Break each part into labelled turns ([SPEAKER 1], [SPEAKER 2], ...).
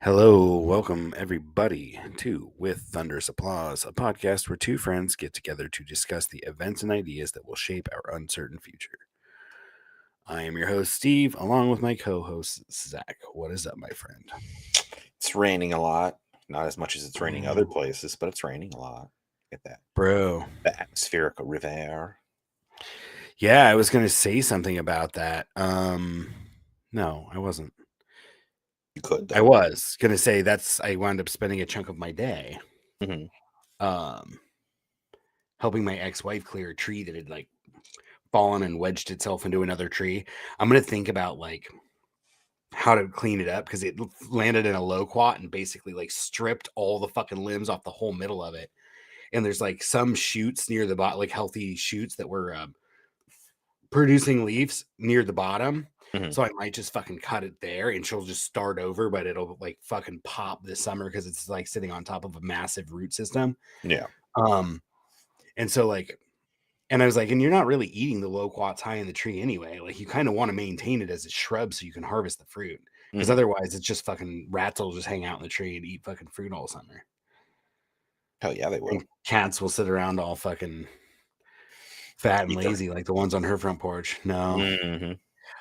[SPEAKER 1] Hello, welcome everybody to With Thunderous Applause, a podcast where two friends get together to discuss the events and ideas that will shape our uncertain future. I am your host, Steve, along with my co-host, Zach. What is up, my friend?
[SPEAKER 2] It's raining a lot. Not as much as it's raining other places, but it's raining a lot. Get that.
[SPEAKER 1] Bro.
[SPEAKER 2] The atmospheric river.
[SPEAKER 1] Yeah, I was going to say something about that. No, I wasn't.
[SPEAKER 2] You could, though.
[SPEAKER 1] I was going to say I wound up spending a chunk of my day helping my ex-wife clear a tree that had fallen and wedged itself into another tree. I'm going to think about how to clean it up because it landed in a loquat and basically stripped all the fucking limbs off the whole middle of it. And there's some shoots near the bottom, healthy shoots that were producing leaves near the bottom. So I might just fucking cut it there and she'll just start over, but it'll fucking pop this summer because it's sitting on top of a massive root system.
[SPEAKER 2] Yeah.
[SPEAKER 1] And so and I was and you're not really eating the loquats high in the tree anyway. You kind of want to maintain it as a shrub so you can harvest the fruit. Because otherwise it's just fucking rats will just hang out in the tree and eat fucking fruit all summer.
[SPEAKER 2] Hell yeah, they will.
[SPEAKER 1] And cats will sit around all fucking fat and lazy like the ones on her front porch. No.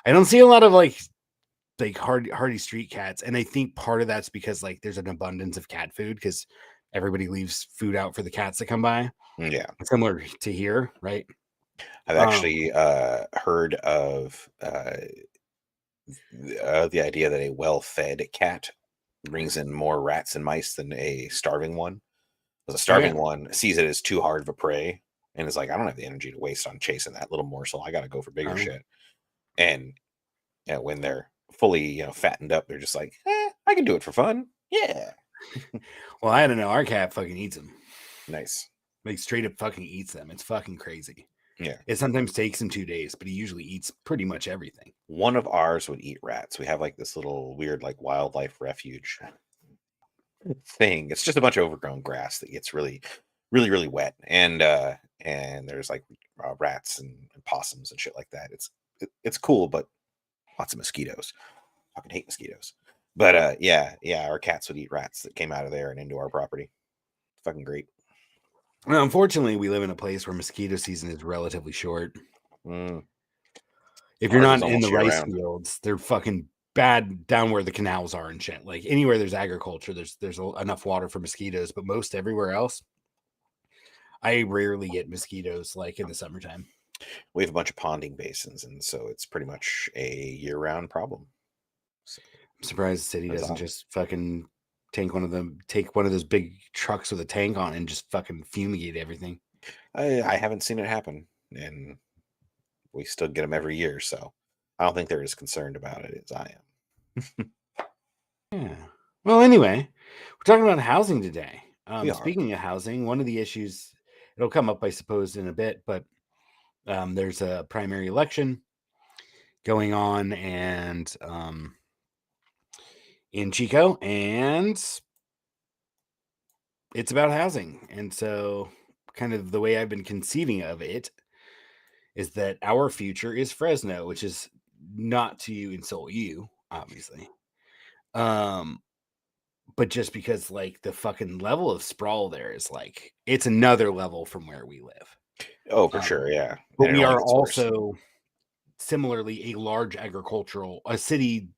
[SPEAKER 1] I don't see a lot of hardy street cats. And I think part of that's because there's an abundance of cat food because everybody leaves food out for the cats that come by.
[SPEAKER 2] Yeah.
[SPEAKER 1] Similar to here, right?
[SPEAKER 2] I've actually heard of the idea that a well-fed cat brings in more rats and mice than a starving one. Because a starving one sees it as too hard of a prey and is like, I don't have the energy to waste on chasing that little morsel. I got to go for bigger shit. And when they're fully fattened up, they're just like, I can do it for fun. Yeah.
[SPEAKER 1] Well, I don't know. Our cat fucking eats them.
[SPEAKER 2] Nice.
[SPEAKER 1] Straight up fucking eats them. It's fucking crazy.
[SPEAKER 2] Yeah.
[SPEAKER 1] It sometimes takes him 2 days, but he usually eats pretty much everything.
[SPEAKER 2] One of ours would eat rats. We have this little weird wildlife refuge thing. It's just a bunch of overgrown grass that gets really, really, really wet. And there's rats and possums and shit like that. It's cool, but lots of mosquitoes. I fucking hate mosquitoes. But yeah, our cats would eat rats that came out of there and into our property. It's fucking great.
[SPEAKER 1] Well, unfortunately, we live in a place where mosquito season is relatively short. If you're not in the rice fields, they're fucking bad down where the canals are and shit. Anywhere there's agriculture, there's enough water for mosquitoes, but most everywhere else, I rarely get mosquitoes in the summertime.
[SPEAKER 2] We have a bunch of ponding basins, and so it's pretty much a year-round problem.
[SPEAKER 1] So, I'm surprised the city doesn't just fucking take one of those big trucks with a tank on and just fucking fumigate everything.
[SPEAKER 2] I haven't seen it happen, and we still get them every year, so I don't think they're as concerned about it as I am.
[SPEAKER 1] Yeah. Well, anyway, we're talking about housing today. Speaking of housing, one of the issues, it'll come up, I suppose, in a bit, but there's a primary election going on and in Chico, and it's about housing. And so kind of the way I've been conceiving of it is that our future is Fresno, which is not to insult you, obviously. But just because the fucking level of sprawl there is it's another level from where we live.
[SPEAKER 2] Oh, for sure, yeah.
[SPEAKER 1] But we are also similarly a city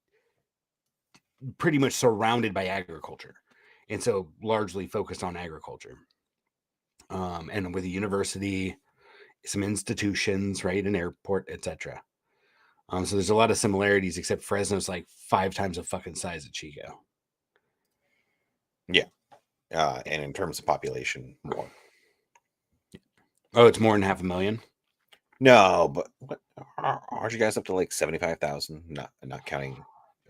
[SPEAKER 1] pretty much surrounded by agriculture. And so largely focused on agriculture. And with a university, some institutions, right, an airport, etc. So there's a lot of similarities, except Fresno's 5 times the fucking size of Chico.
[SPEAKER 2] Yeah. And in terms of population, more.
[SPEAKER 1] Oh, it's more than 500,000?
[SPEAKER 2] No, but what aren't you guys up to 75,000? Not counting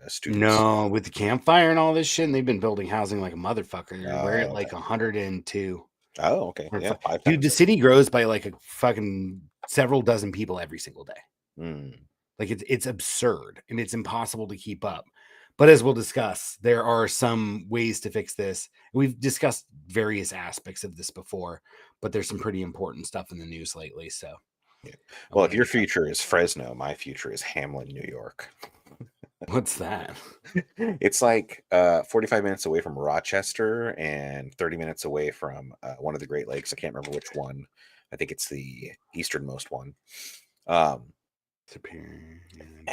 [SPEAKER 2] students.
[SPEAKER 1] No, with the campfire and all this shit, and they've been building housing like a motherfucker. We're at 102.
[SPEAKER 2] Oh, okay. Yeah, 5
[SPEAKER 1] dude, the city grows by a fucking several dozen people every single day. It's absurd and it's impossible to keep up. But as we'll discuss, there are some ways to fix this. We've discussed various aspects of this before, but there's some pretty important stuff in the news lately. So,
[SPEAKER 2] yeah. Well, if your future is Fresno, my future is Hamlin, New York.
[SPEAKER 1] What's that?
[SPEAKER 2] It's like 45 minutes away from Rochester and 30 minutes away from one of the Great Lakes. I can't remember which one. I think it's the easternmost one. And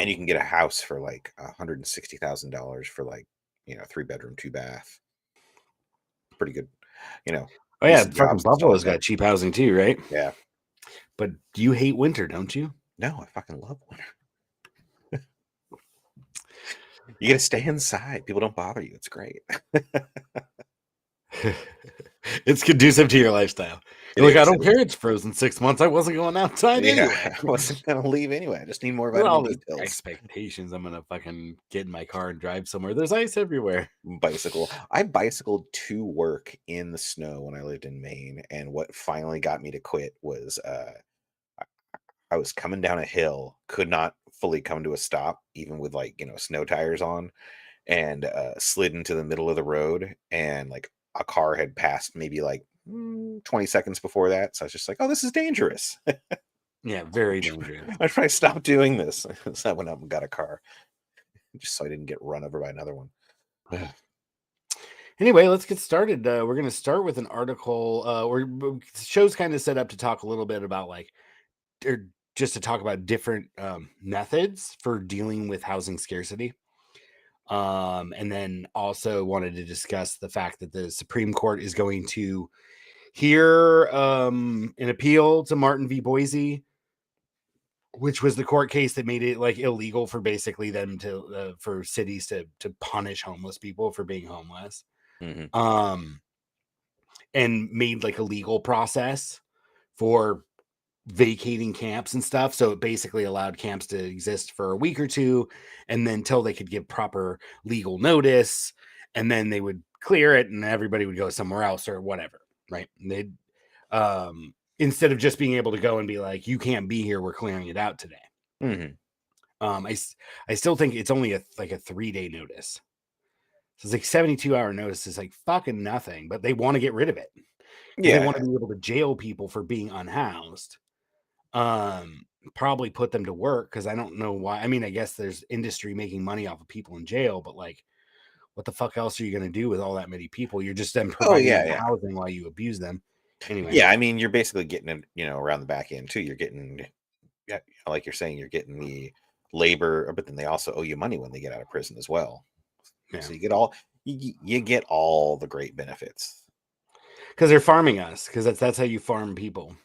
[SPEAKER 2] you can get a house for like $160,000 for like, 3-bedroom, 2-bath. Pretty good,
[SPEAKER 1] Oh yeah,
[SPEAKER 2] decent
[SPEAKER 1] fucking
[SPEAKER 2] jobs and stuff like
[SPEAKER 1] Buffalo's
[SPEAKER 2] that.
[SPEAKER 1] got cheap housing too, right?
[SPEAKER 2] Yeah.
[SPEAKER 1] But do you hate winter, don't you?
[SPEAKER 2] No, I fucking love winter. You get to stay inside. People don't bother you. It's great.
[SPEAKER 1] It's conducive to your lifestyle. You're like, I don't care. It's frozen 6 months. I wasn't going outside
[SPEAKER 2] Yeah,
[SPEAKER 1] anyway.
[SPEAKER 2] I wasn't gonna leave anyway. I just need more
[SPEAKER 1] With all
[SPEAKER 2] vitamin D
[SPEAKER 1] the
[SPEAKER 2] pills.
[SPEAKER 1] expectations, I'm gonna fucking get in my car and drive somewhere. There's ice everywhere.
[SPEAKER 2] Bicycle. I bicycled to work in the snow when I lived in Maine, and what finally got me to quit was I was coming down a hill, could not fully come to a stop, even with like snow tires on, and slid into the middle of the road, and like a car had passed maybe like 20 seconds before that. So I was just like, oh, this is dangerous.
[SPEAKER 1] Yeah, very dangerous.
[SPEAKER 2] I should probably stop doing this. So I went up and got a car just so I didn't get run over by another one.
[SPEAKER 1] Anyway, let's get started. We're going to start with an article. Show's kind of set up to talk a little bit about or just to talk about different methods for dealing with housing scarcity. And then also wanted to discuss the fact that the Supreme Court is going to hear an appeal to Martin v. Boise, which was the court case that made it like illegal for basically them to for cities to punish homeless people for being homeless.
[SPEAKER 2] Mm-hmm.
[SPEAKER 1] And made like a legal process for vacating camps and stuff. So it basically allowed camps to exist for a week or two, and then until they could give proper legal notice, and then they would clear it and everybody would go somewhere else or whatever. Right. And they'd instead of just being able to go and be like, you can't be here, we're clearing it out today.
[SPEAKER 2] Mm-hmm.
[SPEAKER 1] I still think it's only like a 3-day notice. So it's like 72-hour notice is like fucking nothing, but they want to get rid of it. Because they want to be able to jail people for being unhoused. Probably put them to work, because I don't know why. I mean, I guess there's industry making money off of people in jail, but like, what the fuck else are you going to do with all that many people? You're just then providing housing while you abuse them. Anyway.
[SPEAKER 2] Yeah, I mean, you're basically getting it, around the back end too. You're getting, like you're saying, you're getting the labor, but then they also owe you money when they get out of prison as well. Yeah. So you get all the great benefits.
[SPEAKER 1] Because they're farming us. Because that's how you farm people.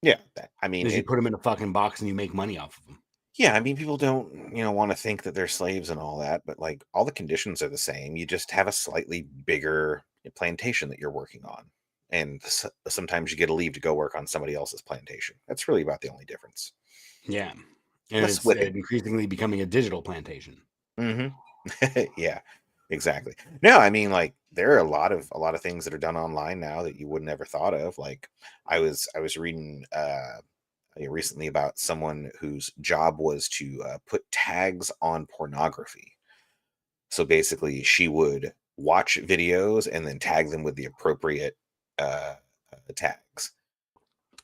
[SPEAKER 2] Yeah, I mean,
[SPEAKER 1] you put them in a fucking box and you make money off of them.
[SPEAKER 2] Yeah, I mean, people don't, want to think that they're slaves and all that, but like all the conditions are the same. You just have a slightly bigger plantation that you're working on, and sometimes you get a leave to go work on somebody else's plantation. That's really about the only difference.
[SPEAKER 1] Yeah, and it's increasingly becoming a digital plantation.
[SPEAKER 2] Mm-hmm. Yeah, exactly. No, I mean, like there are a lot of things that are done online now that you would never thought of. Like I was reading recently about someone whose job was to put tags on pornography. So basically, she would watch videos and then tag them with the appropriate tags.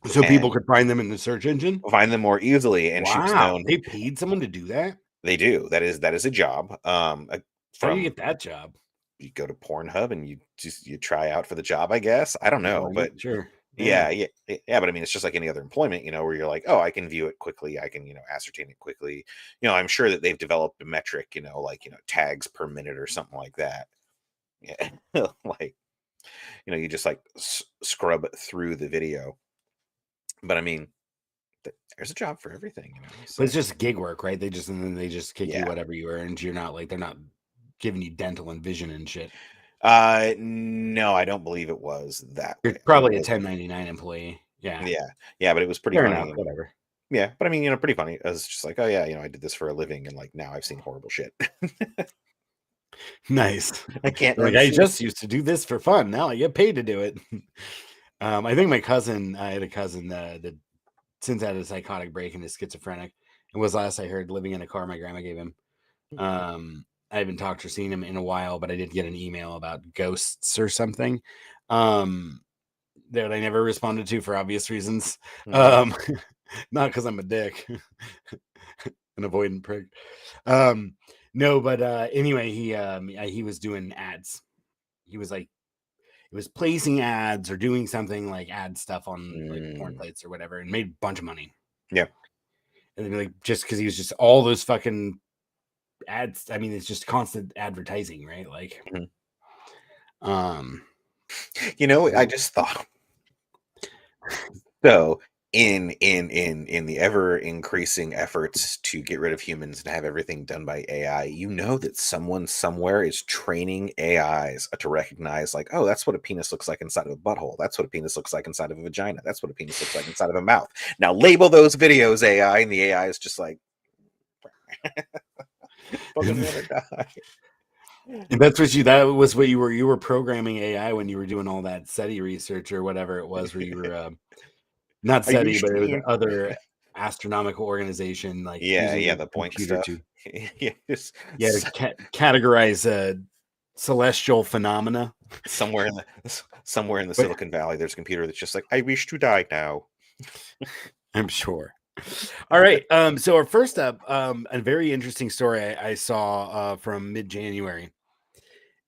[SPEAKER 1] So people could find them in the search engine?
[SPEAKER 2] Find them more easily. And she was known.
[SPEAKER 1] They paid someone to do that?
[SPEAKER 2] They do. That is a job.
[SPEAKER 1] How do you get that job?
[SPEAKER 2] You go to Pornhub and you try out for the job, I guess. I don't know, but
[SPEAKER 1] sure.
[SPEAKER 2] Yeah. But I mean, it's just like any other employment, where you're like, oh, I can view it quickly. I can, ascertain it quickly. I'm sure that they've developed a metric, like, tags per minute or something like that. Yeah. Like, you just like scrub through the video. But I mean, there's a job for everything,
[SPEAKER 1] So. But it's just gig work, right? They just kick you whatever you earned. You're not like, they're not giving you dental and vision and shit.
[SPEAKER 2] No, I don't believe it was that.
[SPEAKER 1] You're probably a 1099 employee. Yeah,
[SPEAKER 2] but it was pretty
[SPEAKER 1] funny.
[SPEAKER 2] Enough,
[SPEAKER 1] whatever.
[SPEAKER 2] Yeah, but I mean, pretty funny. I was just like, oh yeah, I did this for a living, and like now I've seen horrible shit.
[SPEAKER 1] Nice.
[SPEAKER 2] I can't.
[SPEAKER 1] Like I just used to do this for fun. Now I get paid to do it. I think I had a cousin that since had a psychotic break and is schizophrenic. It was last I heard living in a car my grandma gave him. I haven't talked or seen him in a while, but I did get an email about ghosts or something that I never responded to for obvious reasons. Not because I'm a dick, an avoidant prick. No, but anyway, he was doing ads. He was like, it was placing ads or doing something like ad stuff on like porn
[SPEAKER 2] Mm,
[SPEAKER 1] sites or whatever, and made a bunch of money.
[SPEAKER 2] yeah.
[SPEAKER 1] And like just because he was just all those fucking ads. I mean, it's just constant advertising, right? Like,
[SPEAKER 2] Mhm.
[SPEAKER 1] um,
[SPEAKER 2] I just thought so in the ever increasing efforts to get rid of humans and have everything done by AI, that someone somewhere is training AIs to recognize like, oh, that's what a penis looks like inside of a butthole. That's what a penis looks like inside of a vagina. That's what a penis looks like inside of a mouth. Now label those videos AI, and the AI is just like, fucking
[SPEAKER 1] and
[SPEAKER 2] wanna die.
[SPEAKER 1] that was what you were programming AI when you were doing all that SETI research or whatever it was, where you were not
[SPEAKER 2] I
[SPEAKER 1] SETI,
[SPEAKER 2] used
[SPEAKER 1] but
[SPEAKER 2] to
[SPEAKER 1] it was
[SPEAKER 2] eat.
[SPEAKER 1] other astronomical organization, like
[SPEAKER 2] Yeah,
[SPEAKER 1] using
[SPEAKER 2] yeah,
[SPEAKER 1] a
[SPEAKER 2] the point
[SPEAKER 1] computer
[SPEAKER 2] stuff.
[SPEAKER 1] to
[SPEAKER 2] Yeah, just
[SPEAKER 1] categorize celestial phenomena.
[SPEAKER 2] somewhere in somewhere in the
[SPEAKER 1] But
[SPEAKER 2] Silicon Valley, there's a computer that's just like, I wish to die now.
[SPEAKER 1] I'm sure. All right. So our first up, a very interesting story I saw from mid-January,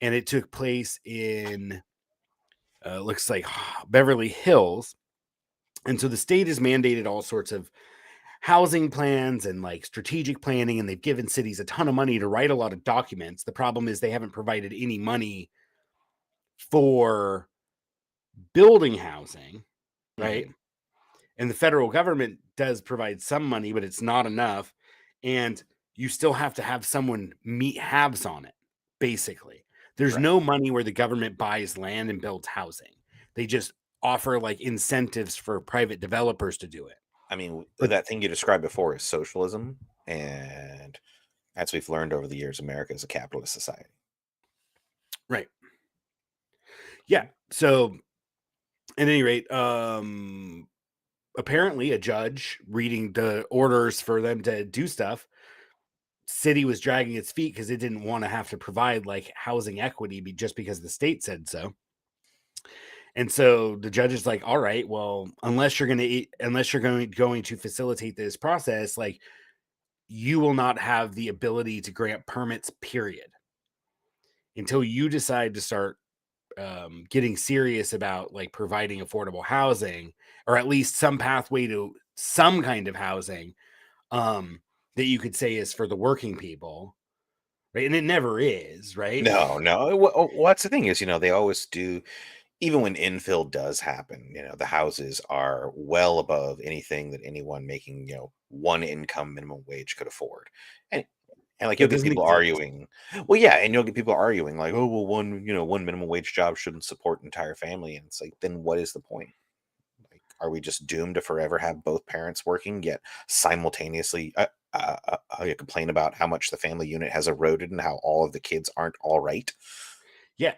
[SPEAKER 1] and it took place in looks like Beverly Hills. And so the state has mandated all sorts of housing plans and like strategic planning, and they've given cities a ton of money to write a lot of documents. The problem is they haven't provided any money for building housing, right?
[SPEAKER 2] Mhm.
[SPEAKER 1] And the federal government does provide some money, but it's not enough. And you still have to have someone meet halves on it, basically. There's
[SPEAKER 2] Right.
[SPEAKER 1] no money where the government buys land and builds housing. They just offer like incentives for private developers to do it.
[SPEAKER 2] I mean,
[SPEAKER 1] But
[SPEAKER 2] that thing you described before is socialism, and as we've learned over the years, America is a capitalist society.
[SPEAKER 1] right. Yeah. So at any rate, apparently a judge reading the orders for them to do stuff, city was dragging its feet because it didn't want to have to provide like housing equity just because the state said so. And so the judge is like, all right, well, unless you're going to facilitate this process, like you will not have the ability to grant permits, period, until you decide to start getting serious about like providing affordable housing, or at least some pathway to some kind of housing um, that you could say is for the working people, right? And it never is, right?
[SPEAKER 2] No, no. What's the thing is, they always do. Even when infill does happen, the houses are well above anything that anyone making, one income minimum wage could afford. And like you'll
[SPEAKER 1] That
[SPEAKER 2] get
[SPEAKER 1] doesn't
[SPEAKER 2] people
[SPEAKER 1] exist.
[SPEAKER 2] arguing. Well, yeah, and you'll get people arguing like, oh, well, one minimum wage job shouldn't support an entire family. And it's like, then what is the point? Like, are we just doomed to forever have both parents working, yet simultaneously complain about how much the family unit has eroded and how all of the kids aren't all right?
[SPEAKER 1] Yeah.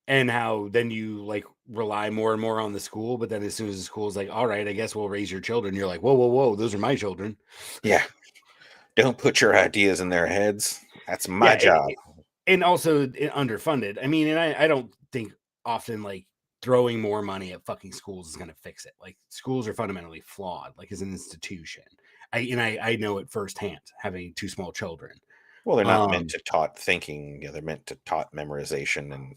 [SPEAKER 1] And how then you like rely more and more on the school, but then as soon as the school's like, all right, I guess we'll raise your children, you're like, whoa, whoa, whoa, those are my children.
[SPEAKER 2] Yeah, don't put your ideas in their heads. That's my
[SPEAKER 1] Yeah.
[SPEAKER 2] job.
[SPEAKER 1] And also underfunded. I mean, and I don't think often like throwing more money at fucking schools is going to fix it. Like schools are fundamentally flawed, like as an institution. I know it firsthand, having two small children.
[SPEAKER 2] Well, they're not meant
[SPEAKER 1] Um,
[SPEAKER 2] to taught thinking. They're meant to taught memorization and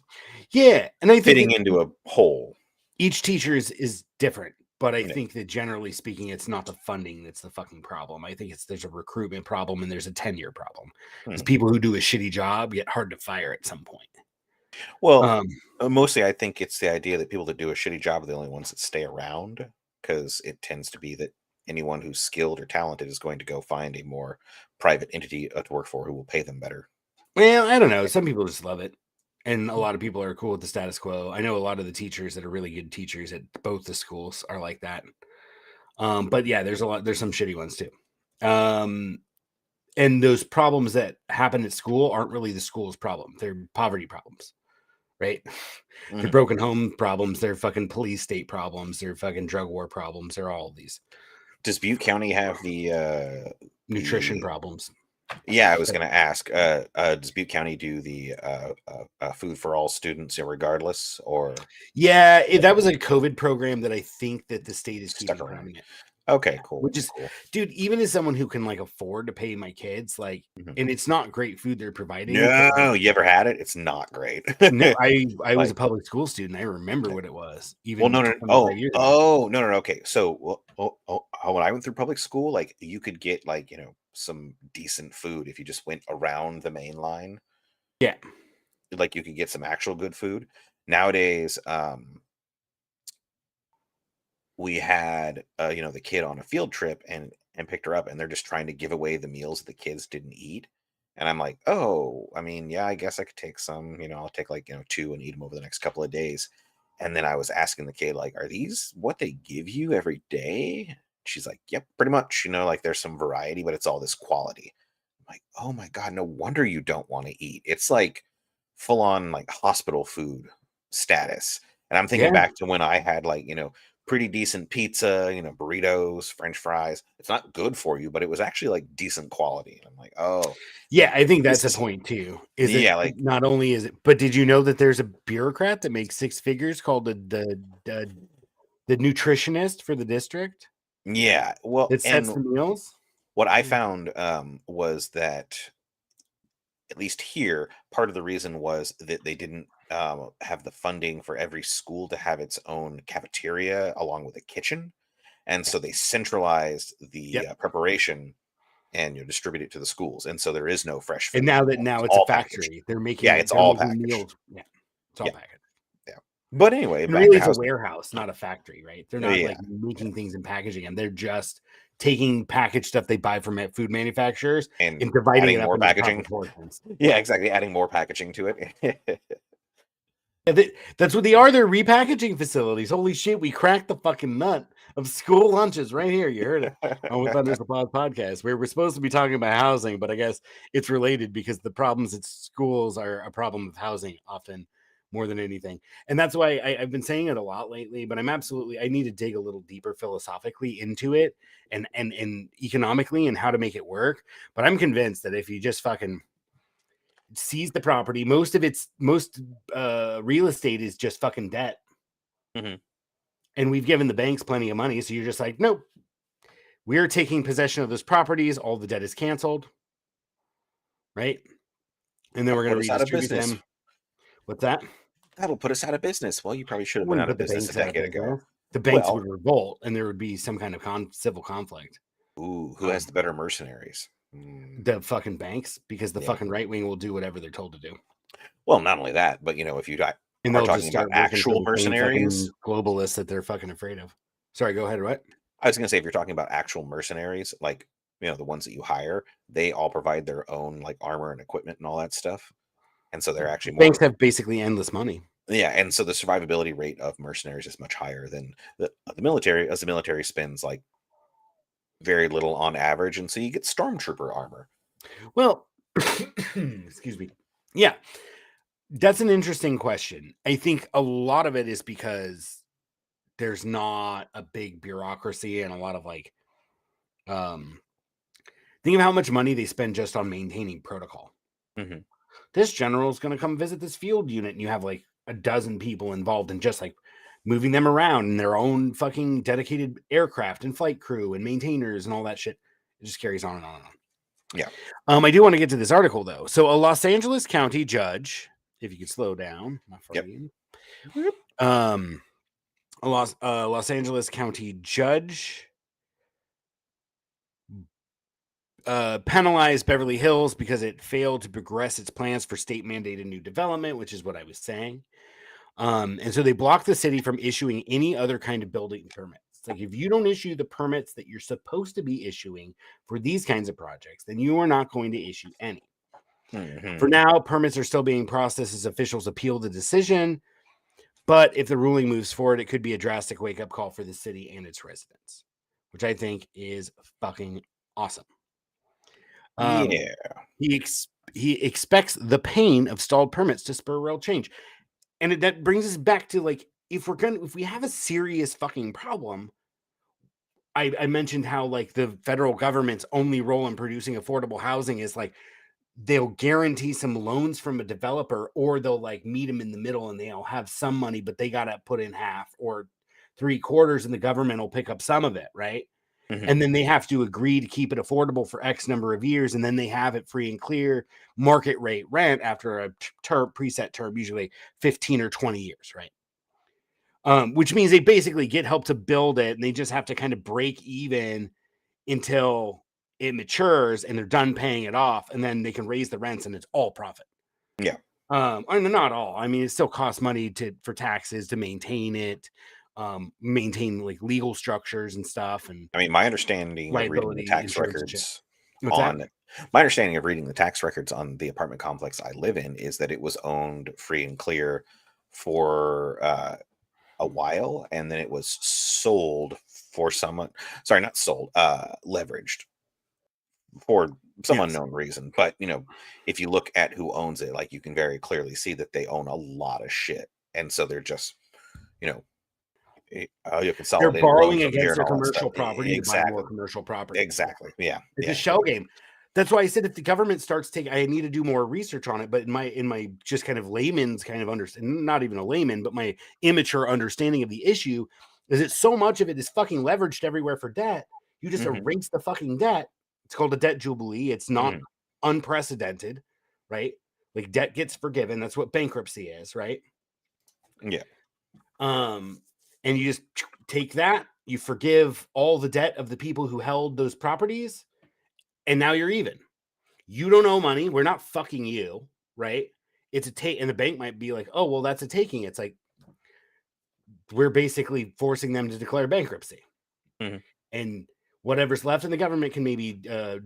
[SPEAKER 1] yeah, and I think
[SPEAKER 2] fitting
[SPEAKER 1] that
[SPEAKER 2] into a hole.
[SPEAKER 1] each teacher is different, but I
[SPEAKER 2] Yeah.
[SPEAKER 1] think that generally speaking, it's not the funding that's the fucking problem. I think there's a recruitment problem and there's a tenure problem because
[SPEAKER 2] Mhm.
[SPEAKER 1] people who do a shitty job get hard to fire at some point.
[SPEAKER 2] Well,
[SPEAKER 1] Um,
[SPEAKER 2] mostly I think it's the idea that people that do a shitty job are the only ones that stay around because it tends to be that anyone who's skilled or talented is going to go find a more private entity to work for who will pay them better.
[SPEAKER 1] well, I don't know. Some people just love it, and a lot of people are cool with the status quo. I know a lot of the teachers that are really good teachers at both the schools are like that. But yeah, there's some shitty ones too. Um, and those problems that happen at school aren't really the school's problem. They're poverty problems, right? They're
[SPEAKER 2] Mhm.
[SPEAKER 1] broken home problems. They're fucking police state problems. They're fucking drug war problems. They're all of these
[SPEAKER 2] Does Butte County have
[SPEAKER 1] nutrition
[SPEAKER 2] the
[SPEAKER 1] problems.
[SPEAKER 2] Yeah, I was going to ask. Does Butte County do the food for all students, regardless, or
[SPEAKER 1] Yeah,
[SPEAKER 2] Yeah.
[SPEAKER 1] that was a COVID program that I think that the state is
[SPEAKER 2] Stuck
[SPEAKER 1] keeping
[SPEAKER 2] around?
[SPEAKER 1] permanent.
[SPEAKER 2] Okay, cool,
[SPEAKER 1] Which is,
[SPEAKER 2] cool.
[SPEAKER 1] dude, even as someone who can like afford to pay my kids, like,
[SPEAKER 2] Mhm.
[SPEAKER 1] and it's not great food they're providing, but like,
[SPEAKER 2] No, you ever had it? It's not great.
[SPEAKER 1] no, I was a
[SPEAKER 2] Like,
[SPEAKER 1] public school student. I remember
[SPEAKER 2] like,
[SPEAKER 1] what it was,
[SPEAKER 2] well,
[SPEAKER 1] even
[SPEAKER 2] no, no.
[SPEAKER 1] 25 years ago.
[SPEAKER 2] No, no, no. Okay, so when I went through public school, like you could get like some decent food if you just went around the main line.
[SPEAKER 1] Yeah,
[SPEAKER 2] Like you could get some actual good food. Nowadays, we had the kid on a field trip and picked her up, and they're just trying to give away the meals that the kids didn't eat. And I'm like, oh, I mean, yeah, I guess I could take some. I'll take like two and eat them over the next couple of days. And then I was asking the kid, like, are these what they give you every day? She's like, yep, pretty much. Like there's some variety, but it's all this quality. I'm like, oh my god, no wonder you don't want to eat. It's like full on like hospital food status. And I'm thinking
[SPEAKER 1] yeah,
[SPEAKER 2] back to when I had like pretty decent pizza, burritos, French fries. It's not good for you, but it was actually like decent quality. And I'm like, oh,
[SPEAKER 1] yeah. I think
[SPEAKER 2] this
[SPEAKER 1] that's a
[SPEAKER 2] is
[SPEAKER 1] point too. Is it
[SPEAKER 2] yeah, like
[SPEAKER 1] not only is it, but did you know that there's a bureaucrat that makes six figures called the nutritionist for the district
[SPEAKER 2] yeah. Well,
[SPEAKER 1] that sets
[SPEAKER 2] and
[SPEAKER 1] the meals?
[SPEAKER 2] what I found was that at least here, part of the reason was that they didn't have the funding for every school to have its own cafeteria along with a kitchen, and so they centralized the
[SPEAKER 1] Yep.
[SPEAKER 2] preparation and distribute it to the schools, and so there is no fresh
[SPEAKER 1] And
[SPEAKER 2] food anymore.
[SPEAKER 1] now
[SPEAKER 2] It's
[SPEAKER 1] it's a
[SPEAKER 2] all packaged.
[SPEAKER 1] factory.
[SPEAKER 2] Yeah, it's
[SPEAKER 1] They're
[SPEAKER 2] all
[SPEAKER 1] making
[SPEAKER 2] packaged.
[SPEAKER 1] meals. Yeah, it's all
[SPEAKER 2] Yeah,
[SPEAKER 1] packaged.
[SPEAKER 2] yeah. But anyway,
[SPEAKER 1] And
[SPEAKER 2] back
[SPEAKER 1] really,
[SPEAKER 2] to
[SPEAKER 1] it's a
[SPEAKER 2] housing.
[SPEAKER 1] warehouse, not a factory, right? They're not
[SPEAKER 2] Yeah,
[SPEAKER 1] like
[SPEAKER 2] yeah,
[SPEAKER 1] making things and packaging them. They're just taking packaged stuff they buy from food manufacturers and
[SPEAKER 2] and
[SPEAKER 1] dividing it
[SPEAKER 2] adding
[SPEAKER 1] up
[SPEAKER 2] more
[SPEAKER 1] into the proper
[SPEAKER 2] packaging.
[SPEAKER 1] portions.
[SPEAKER 2] Yeah, exactly. Adding more packaging to it.
[SPEAKER 1] Yeah, that's what they are. They're repackaging facilities. Holy shit, we cracked the fucking nut of school lunches right here. You heard it on With Thunder's Applause podcast, where we're supposed to be talking about housing, but I guess it's related because the problems at schools are a problem of housing often more than anything. And that's why I've been saying it a lot lately, but I need to dig a little deeper philosophically into it and economically and how to make it work. But I'm convinced that if you just fucking seize the property, most real estate is just fucking debt.
[SPEAKER 2] Mhm.
[SPEAKER 1] And we've given the banks plenty of money. So you're just like, nope, we're taking possession of those properties. All the debt is canceled. Right. And then we're
[SPEAKER 2] That'll
[SPEAKER 1] going to
[SPEAKER 2] put us out of
[SPEAKER 1] redistribute
[SPEAKER 2] business.
[SPEAKER 1] them. What's that?
[SPEAKER 2] That'll put us out of business. Well, you probably should have been
[SPEAKER 1] Wouldn't
[SPEAKER 2] out
[SPEAKER 1] put
[SPEAKER 2] of
[SPEAKER 1] the
[SPEAKER 2] business a
[SPEAKER 1] banks out of
[SPEAKER 2] decade ago.
[SPEAKER 1] business. The banks
[SPEAKER 2] Well,
[SPEAKER 1] would revolt and there would be some kind of civil conflict.
[SPEAKER 2] ooh, who has
[SPEAKER 1] Um,
[SPEAKER 2] the better mercenaries? Mm,
[SPEAKER 1] the fucking banks, because the
[SPEAKER 2] yeah.
[SPEAKER 1] fucking right wing will do whatever they're told to do.
[SPEAKER 2] Well, not only that, but if you
[SPEAKER 1] And
[SPEAKER 2] are
[SPEAKER 1] they'll just
[SPEAKER 2] talking about
[SPEAKER 1] start working for
[SPEAKER 2] actual
[SPEAKER 1] the same
[SPEAKER 2] mercenaries,
[SPEAKER 1] fucking globalists that they're fucking afraid of. Sorry, go ahead. What?
[SPEAKER 2] I was going to say if you're talking about actual mercenaries, like the ones that you hire, they all provide their own like armor and equipment and all that stuff, and so they're actually
[SPEAKER 1] Banks
[SPEAKER 2] more.
[SPEAKER 1] have basically endless money.
[SPEAKER 2] Yeah, and so the survivability rate of mercenaries is much higher than the military, as the military spends like very little on average, and so you get stormtrooper armor.
[SPEAKER 1] Well, excuse me. Yeah, that's an interesting question. I think a lot of it is because there's not a big bureaucracy and a lot of like, um, think of how much money they spend just on maintaining protocol.
[SPEAKER 2] Hmm.
[SPEAKER 1] This general is going to come visit this field unit, and you have like a dozen people involved in just like moving them around in their own fucking dedicated aircraft and flight crew and maintainers and all that shit. It just carries on and on and on.
[SPEAKER 2] Yeah.
[SPEAKER 1] I do want to get to this article though. So, a Los Angeles County judge, if you could slow down, my
[SPEAKER 2] Yep.
[SPEAKER 1] friend, um, Los Angeles County judge penalized Beverly Hills because it failed to progress its plans for state mandated new development, which is what I was saying. And so they blocked the city from issuing any other kind of building permits. Like if you don't issue the permits that you're supposed to be issuing for these kinds of projects, then you are not going to issue any. For
[SPEAKER 2] Hmm.
[SPEAKER 1] now, permits are still being processed as officials appeal the decision. But if the ruling moves forward, it could be a drastic wake up call for the city and its residents, which I think is fucking awesome. Um,
[SPEAKER 2] Yeah.
[SPEAKER 1] he expects the pain of stalled permits to spur real change, and that brings us back to like if we have a serious fucking problem. I mentioned how like the federal government's only role in producing affordable housing is like they'll guarantee some loans from a developer or they'll like meet them in the middle and they'll have some money, but they got to put in half or three quarters and the government will pick up some of it. Right.
[SPEAKER 2] Mhm.
[SPEAKER 1] And then they have to agree to keep it affordable for X number of years, and then they have it free and clear market rate rent after a preset term, usually 15 or 20 years, right? Which means they basically get help to build it, and they just have to kind of break even until it matures and they're done paying it off, and then they can raise the rents and it's all profit.
[SPEAKER 2] Yeah.
[SPEAKER 1] And not all. I mean, it still costs money for taxes to maintain it, maintain like legal structures and stuff, and
[SPEAKER 2] I mean, my understanding of reading the
[SPEAKER 1] liability
[SPEAKER 2] tax
[SPEAKER 1] insurance and shit.
[SPEAKER 2] records
[SPEAKER 1] What's that?
[SPEAKER 2] on my understanding of reading the tax records on the apartment complex I live in is that it was owned free and clear for a while, and then it was sold for someone. Sorry, not sold. Leveraged for some
[SPEAKER 1] Yes.
[SPEAKER 2] unknown reason. But if you look at who owns it, like you can very clearly see that they own a lot of shit, and so they're just you know you
[SPEAKER 1] They're
[SPEAKER 2] consolidated loans
[SPEAKER 1] borrowing
[SPEAKER 2] over here
[SPEAKER 1] against
[SPEAKER 2] and
[SPEAKER 1] their
[SPEAKER 2] all that stuff.
[SPEAKER 1] commercial property to buy more
[SPEAKER 2] Exactly.
[SPEAKER 1] commercial property.
[SPEAKER 2] Exactly. Yeah.
[SPEAKER 1] It's a
[SPEAKER 2] Yeah.
[SPEAKER 1] shell game. That's why I said if the government starts taking, I need to do more research on it. But in my just kind of layman's kind of understanding, not even a layman, but my immature understanding of the issue is that so much of it is fucking leveraged everywhere for debt. You just
[SPEAKER 2] Mhm.
[SPEAKER 1] erase the fucking debt. It's called a debt jubilee. It's not
[SPEAKER 2] Mhm.
[SPEAKER 1] unprecedented, right? Like debt gets forgiven. That's what bankruptcy is, right?
[SPEAKER 2] Yeah.
[SPEAKER 1] And you just take that, you forgive all the debt of the people who held those properties, and now you're even. You don't owe money. We're not fucking you, right? It's a take, and the bank might be like, "Oh, well, that's a taking." It's like we're basically forcing them to declare bankruptcy,
[SPEAKER 2] Mhm.
[SPEAKER 1] and whatever's left in the government can maybe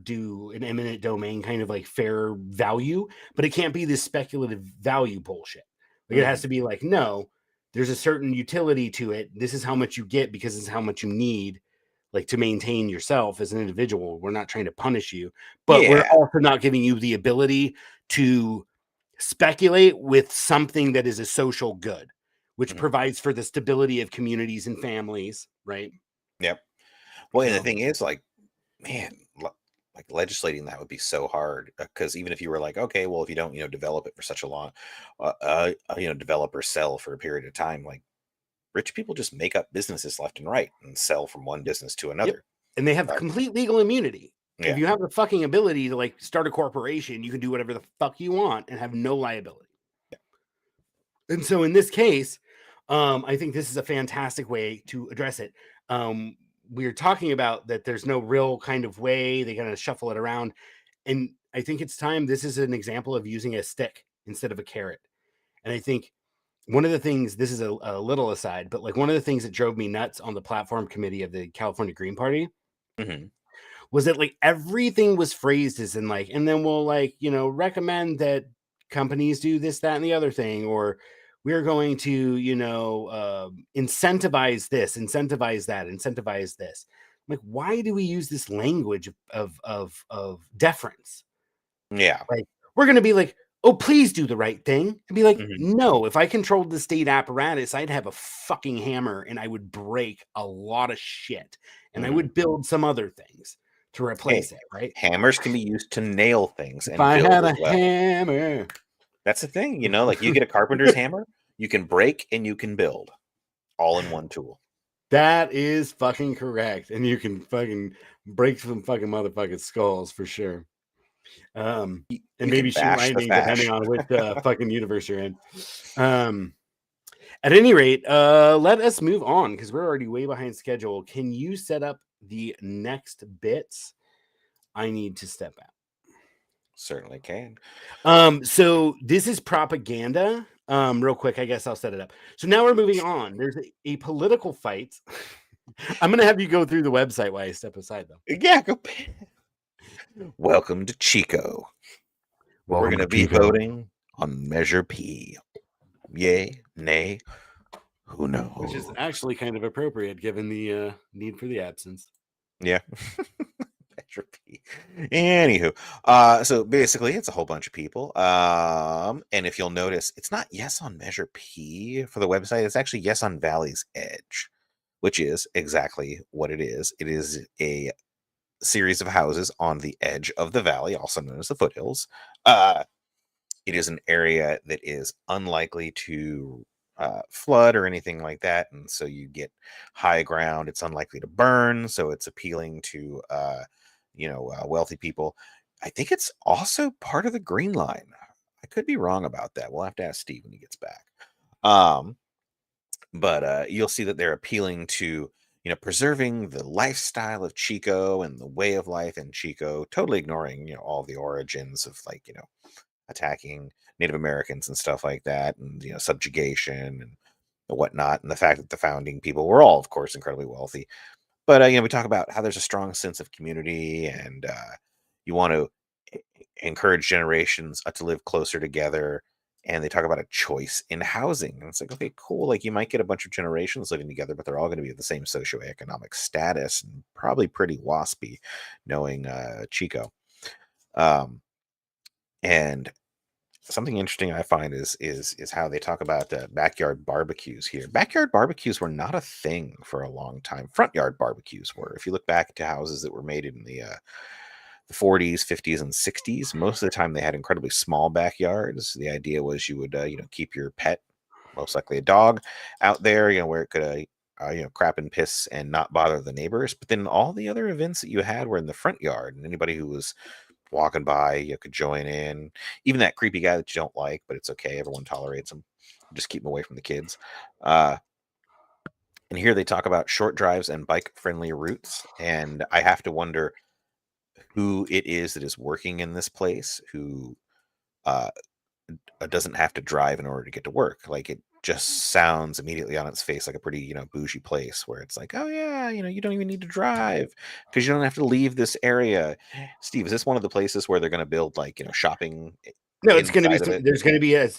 [SPEAKER 1] do an eminent domain kind of like fair value, but it can't be this speculative value bullshit. Like it has
[SPEAKER 2] Mhm.
[SPEAKER 1] to be like, no, there's a certain utility to it. This is how much you get because it's how much you need, like to maintain yourself as an individual. We're not trying to punish you, but we're
[SPEAKER 2] Yeah.
[SPEAKER 1] also not giving you the ability to speculate with something that is a social good, which
[SPEAKER 2] Mhm.
[SPEAKER 1] provides for the stability of communities and families, right?
[SPEAKER 2] Yep. Well, and the
[SPEAKER 1] Um,
[SPEAKER 2] thing is, like, man, like legislating that would be so hard because even if you were like, okay, well, if you don't, develop it for such a long, develop or sell for a period of time, like rich people just make up businesses left and right and sell from one business to
[SPEAKER 1] Yep.
[SPEAKER 2] another.
[SPEAKER 1] And they have
[SPEAKER 2] Right.
[SPEAKER 1] complete legal immunity. If
[SPEAKER 2] Yeah.
[SPEAKER 1] you have the fucking ability to like start a corporation, you can do whatever the fuck you want and have no liability. And so in this case, I think this is a fantastic way to address it. We're talking about that there's no real kind of way they kind of shuffle it around. And I think it's time. This is an example of using a stick instead of a carrot. And I think one of the things, this is a little aside, but like one of the things that drove me nuts on the platform committee of the California Green Party
[SPEAKER 2] Hmm.
[SPEAKER 1] was that like everything was phrased as in like, and then we'll like, recommend that companies do this, that, and the other thing, or we're going to, incentivize this, incentivize that, incentivize this. Like, why do we use this language of deference?
[SPEAKER 2] Yeah.
[SPEAKER 1] Like, we're going to be like, oh, please do the right thing. And be like,
[SPEAKER 2] Hmm.
[SPEAKER 1] no, if I controlled the state apparatus, I'd have a fucking hammer and I would break a lot of shit and I
[SPEAKER 2] Hmm.
[SPEAKER 1] would build some other things to
[SPEAKER 2] Hey,
[SPEAKER 1] replace it, right?
[SPEAKER 2] hammers can be used to nail things
[SPEAKER 1] If
[SPEAKER 2] and
[SPEAKER 1] I
[SPEAKER 2] build
[SPEAKER 1] had
[SPEAKER 2] as
[SPEAKER 1] a
[SPEAKER 2] well.
[SPEAKER 1] hammer.
[SPEAKER 2] That's the thing, like you get a carpenter's hammer, you can break and you can build all in one tool.
[SPEAKER 1] That is fucking correct. And you can fucking break some fucking motherfucking skulls for sure. And
[SPEAKER 2] You can
[SPEAKER 1] maybe shoot
[SPEAKER 2] bash the
[SPEAKER 1] lightning depending
[SPEAKER 2] fash.
[SPEAKER 1] on which fucking universe you're in. Um, At any rate, let us move on because we're already way behind schedule. Can you set up the next bits? I need to step out.
[SPEAKER 2] Certainly can.
[SPEAKER 1] So this is propaganda. Real quick, I guess I'll set it up. So now we're moving on. There's a political fight. I'm gonna have you go through the website while I step aside, though.
[SPEAKER 2] Yeah, go. Welcome to Chico, where we're
[SPEAKER 1] Welcome
[SPEAKER 2] going
[SPEAKER 1] to
[SPEAKER 2] to be
[SPEAKER 1] Chico.
[SPEAKER 2] voting on Measure P. Yay, nay, who
[SPEAKER 1] Which is
[SPEAKER 2] knows?
[SPEAKER 1] actually kind of appropriate given the need for the absence.
[SPEAKER 2] Yeah. Measure P. Anywho, so basically, it's a whole bunch of people. And if you'll notice, it's not yes on Measure P for the website. It's actually yes on Valley's Edge, which is exactly what it is. It is a series of houses on the edge of the valley, also known as the foothills. It is an area that is unlikely to flood or anything like that, and so you get high ground. It's unlikely to burn, so it's appealing to wealthy people. I think it's also part of the Green Line. I could be wrong about that. We'll have to ask Steve when he gets back. Um, but you'll see that they're appealing to preserving the lifestyle of Chico and the way of life in Chico, totally ignoring all the origins of attacking Native Americans and stuff like that, and subjugation and whatnot, and the fact that the founding people were all, of course, incredibly wealthy. But we talk about how there's a strong sense of community, and you want to encourage generations to live closer together. And they talk about a choice in housing, and it's like, okay, cool. Like, you might get a bunch of generations living together, but they're all going to be at the same socioeconomic status, and probably pretty waspy, knowing Chico. Um, and something interesting I find is how they talk about backyard barbecues here. Backyard barbecues were not a thing for a long time. Front yard barbecues were. If you look back to houses that were made in the 40s, 50s, and 60s, most of the time they had incredibly small backyards. The idea was you would keep your pet, most likely a dog, out there, where it could crap and piss and not bother the neighbors. But then all the other events that you had were in the front yard, and anybody who was walking by, you could join in. Even that creepy guy that you don't like, but it's okay. Everyone tolerates him. Just keep him away from the kids. And here they talk about short drives and bike-friendly routes. And I have to wonder who it is that is working in this place who uh, doesn't have to drive in order to get to work. Like, it just sounds immediately on its face like a pretty bougie place where it's like, oh yeah, you don't even need to drive because you don't have to leave this area. Steve, is this one of the places where they're going to build shopping
[SPEAKER 1] No, it's going to be
[SPEAKER 2] inside of it?
[SPEAKER 1] there's going to be a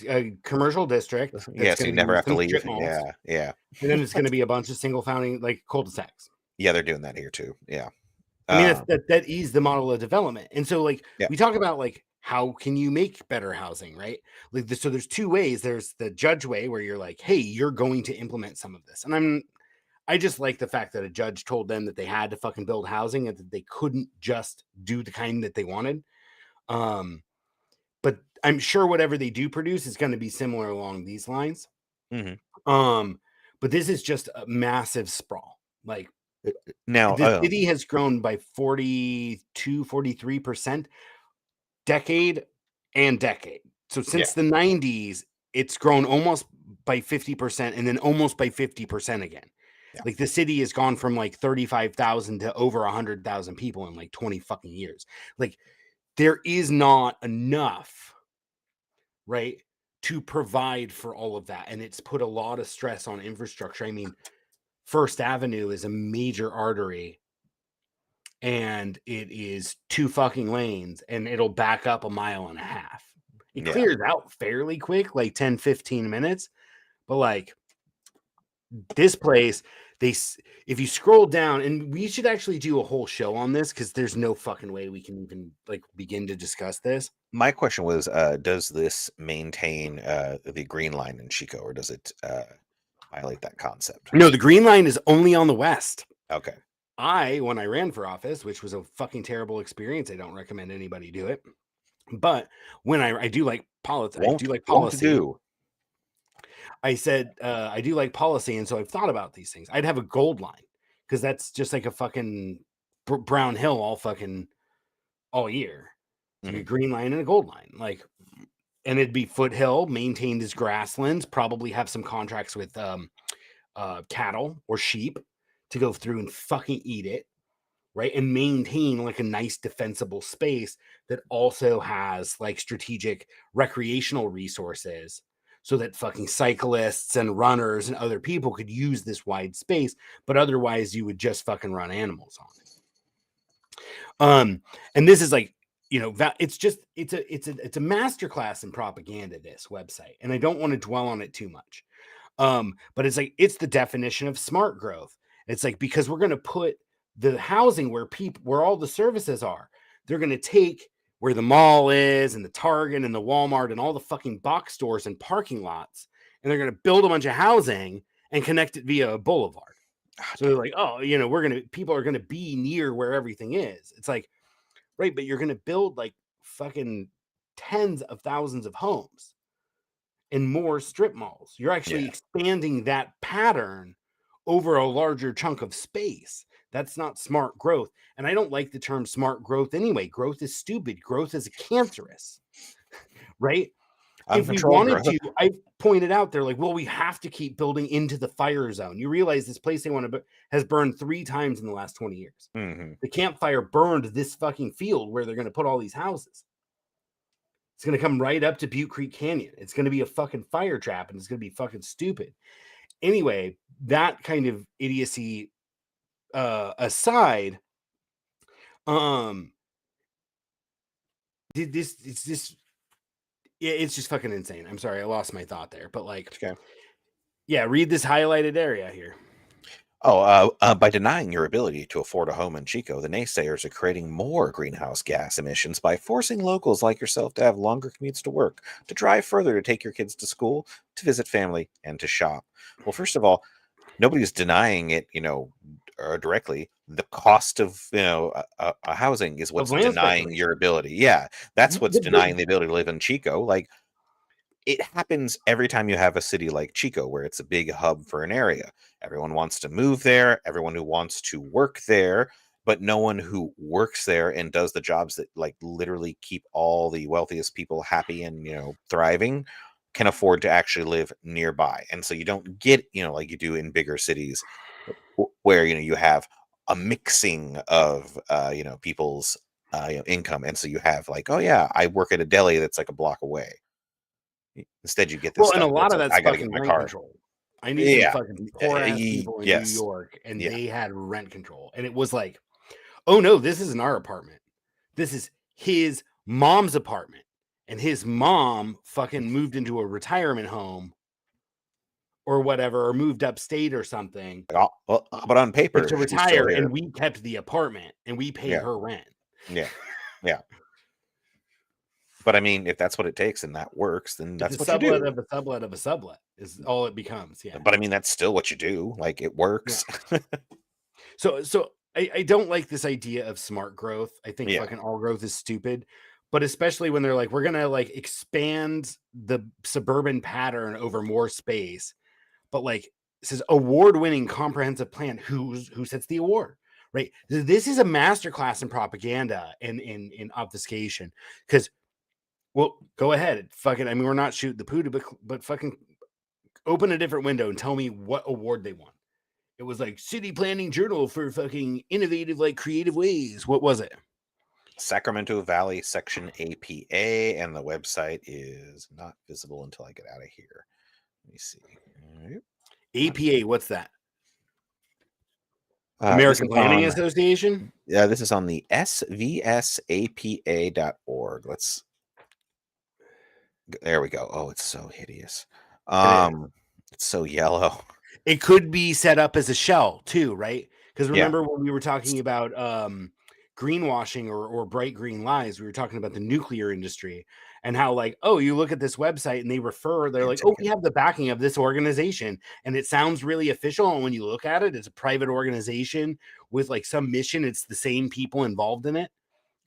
[SPEAKER 1] commercial district
[SPEAKER 2] Yeah,
[SPEAKER 1] that's
[SPEAKER 2] so
[SPEAKER 1] going
[SPEAKER 2] you
[SPEAKER 1] to
[SPEAKER 2] never
[SPEAKER 1] be
[SPEAKER 2] have to
[SPEAKER 1] some
[SPEAKER 2] leave.
[SPEAKER 1] strip malls,
[SPEAKER 2] Yeah,
[SPEAKER 1] and then it's going to be a bunch of single founding like cul-de-sacs.
[SPEAKER 2] yeah, they're doing that here too. Yeah.
[SPEAKER 1] I mean,
[SPEAKER 2] um
[SPEAKER 1] that is the model of development. And so, like,
[SPEAKER 2] yeah.
[SPEAKER 1] we talk about like how can you make better housing, right? Like, so there's two ways. There's the judge way where you're like, hey, you're going to implement some of this, and I just like the fact that a judge told them that they had to fucking build housing and that they couldn't just do the kind that they wanted. Um, but I'm sure whatever they do produce is going to be similar along these lines.
[SPEAKER 2] hmm
[SPEAKER 1] Um, but this is just a massive sprawl. Like,
[SPEAKER 2] Now,
[SPEAKER 1] the city has grown by 42, 43% decade and decade. So
[SPEAKER 2] yeah,
[SPEAKER 1] since the 90s, it's grown almost by 50% and then almost by 50% again.
[SPEAKER 2] yeah,
[SPEAKER 1] Like, the city has gone from like 35,000 to over 100,000 people in like 20 fucking years. Like, there is not enough, right, to provide for all of that. And it's put a lot of stress on infrastructure. I mean, First Avenue is a major artery and it is 2 fucking lanes and it'll back up a mile and a half. It
[SPEAKER 2] yeah.
[SPEAKER 1] clears out fairly quick, like 10, 15 minutes. But like this place, if you scroll down, and we should actually do a whole show on this because there's no fucking way we can even like begin to discuss this.
[SPEAKER 2] My question was, does this maintain the Green Line in Chico, or does it violate that concept?
[SPEAKER 1] No, the Green Line is only on the west.
[SPEAKER 2] Okay.
[SPEAKER 1] When I ran for office, which was a fucking terrible experience, I don't recommend anybody do it. But when I do like politics, I do like
[SPEAKER 2] Won't
[SPEAKER 1] policy.
[SPEAKER 2] do.
[SPEAKER 1] I said I do like policy, and so I've thought about these things. I'd have a gold line because that's just like a fucking brown hill all year. It's like a
[SPEAKER 2] Mhm.
[SPEAKER 1] green line and a gold line, like, and it'd be foothill, maintained as grasslands. Probably have some contracts with cattle or sheep to go through and fucking eat it, right? And maintain like a nice defensible space that also has like strategic recreational resources so that fucking cyclists and runners and other people could use this wide space, but otherwise you would just fucking run animals on it. And this is like, it's just it's a masterclass in propaganda, this website, and I don't want to dwell on it too much. But it's like it's the definition of smart growth. It's like, because we're going to put the housing where all the services are. They're going to take where the mall is and the Target and the Walmart and all the fucking box stores and parking lots, and they're going to build a bunch of housing and connect it via a boulevard. So they're like, oh, people are going to be near where everything is. It's like, right, but you're going to build like fucking tens of thousands of homes. and more strip malls. You're actually expanding that pattern over a larger chunk of space. That's not smart growth. And I don't like the term smart growth anyway. Growth is stupid. Growth is cancerous, right? If we
[SPEAKER 2] Uncontrolled
[SPEAKER 1] wanted
[SPEAKER 2] growth.
[SPEAKER 1] to, I pointed out, they're like, well, we have to keep building into the fire zone. You realize this place they want to has burned 3 times in the last 20 years. The campfire burned this fucking field where they're going to put all these houses. It's going to come right up to Butte Creek Canyon. It's going to be a fucking fire trap, and it's going to be fucking stupid. Anyway, that kind of idiocy aside, it's just fucking insane. I'm sorry, I lost my thought there, but like, yeah, read this highlighted area here.
[SPEAKER 2] By denying your ability to afford a home in Chico, the naysayers are creating more greenhouse gas emissions by forcing locals like yourself to have longer commutes to work, to drive further to take your kids to school, to visit family, and to shop. Well, first of all, nobody's denying it, directly. The cost of, a housing is what's denying your ability. Yeah, that's what's denying the ability to live in Chico. Like, it happens every time you have a city like Chico, where it's a big hub for an area. Everyone wants to move there, everyone who wants to work there, but no one who works there and does the jobs that like literally keep all the wealthiest people happy and, thriving can afford to actually live nearby. And so you don't get, like you do in bigger cities where, you have a mixing of, people's, income. And so you have like, oh yeah, I work at a deli that's like a block away. Instead, you get this
[SPEAKER 1] and
[SPEAKER 2] stuff.
[SPEAKER 1] a lot of
[SPEAKER 2] like,
[SPEAKER 1] that's
[SPEAKER 2] I gotta get
[SPEAKER 1] fucking
[SPEAKER 2] my
[SPEAKER 1] rent
[SPEAKER 2] car.
[SPEAKER 1] control. I knew some fucking poor ass people in New York, and they had rent control, and it was like, oh no, this isn't our apartment. This is his mom's apartment, and his mom fucking moved into a retirement home or whatever, or moved upstate or something.
[SPEAKER 2] But on paper,
[SPEAKER 1] to retire, and we kept the apartment, and we paid her rent.
[SPEAKER 2] Yeah. But I mean, if that's what it takes and that works, then that's what you do.
[SPEAKER 1] Sublet of a sublet of a sublet is all it becomes. Yeah.
[SPEAKER 2] But I mean, that's still what you do. Like, it works.
[SPEAKER 1] Yeah. So I don't like this idea of smart growth. I think fucking all growth is stupid. But especially when they're like, we're gonna like expand the suburban pattern over more space. But like, it says award-winning comprehensive plan. Who sets the award? Right. This is a masterclass in propaganda and in obfuscation. Because, well, go ahead. Fucking, I mean, we're not shooting the poo, but fucking open a different window and tell me what award they won. It was like City Planning Journal for fucking innovative, like creative ways. What was it?
[SPEAKER 2] Sacramento Valley Section APA, and the website is not visible until I get out of here. Let me see.
[SPEAKER 1] APA, what's that? American Planning Association?
[SPEAKER 2] Yeah, this is on the svsapa.org. There we go. Oh, it's so hideous. It's so yellow.
[SPEAKER 1] It could be set up as a shell too, right? Because remember when we were talking about greenwashing or bright green lies, we were talking about the nuclear industry and how like, oh, you look at this website and they're like, oh, we have the backing of this organization, and it sounds really official. And when you look at it, it's a private organization with like some mission. It's the same people involved in it,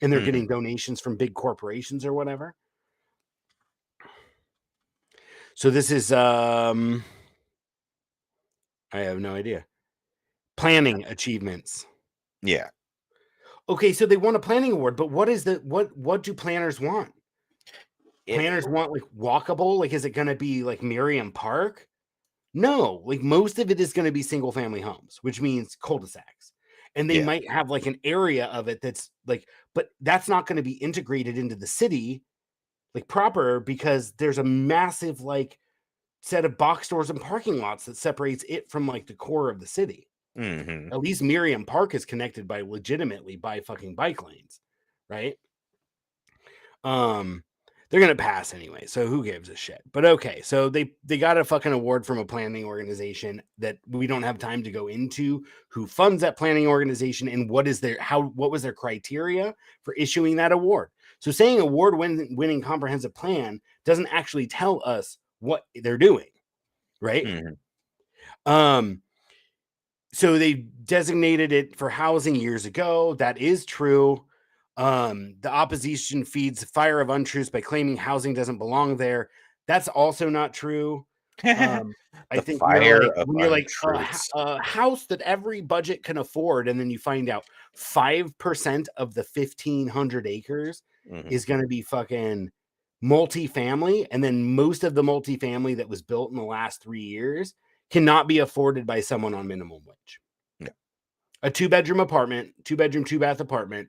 [SPEAKER 1] and they're getting donations from big corporations or whatever. So this is I have no idea. Planning achievements.
[SPEAKER 2] Yeah.
[SPEAKER 1] Okay, so they won a planning award, but what do planners want? Planners want like walkable, like is it going to be like Merriam Park? No, like most of it is going to be single family homes, which means cul-de-sacs. And they might have like an area of it that's like, but that's not going to be integrated into the city like proper, because there's a massive like set of box stores and parking lots that separates it from like the core of the city. At least Merriam Park is connected by fucking bike lanes, right? They're gonna pass anyway, so who gives a shit? But okay, so they got a fucking award from a planning organization that we don't have time to go into who funds that planning organization and what was their criteria for issuing that award. So saying award-winning comprehensive plan doesn't actually tell us what they're doing, right? So they designated it for housing years ago. That is true. The opposition feeds the fire of untruths by claiming housing doesn't belong there. That's also not true. I
[SPEAKER 2] The
[SPEAKER 1] think
[SPEAKER 2] fire of
[SPEAKER 1] when you're like
[SPEAKER 2] untruths.
[SPEAKER 1] a house that every budget can afford, and then you find out 5% of the 1,500 acres
[SPEAKER 2] Mhm.
[SPEAKER 1] is going to be fucking multifamily, and then most of the multifamily that was built in the last 3 years cannot be afforded by someone on minimum wage.
[SPEAKER 2] Yeah.
[SPEAKER 1] A 2-bedroom apartment, 2-bedroom, 2-bath apartment,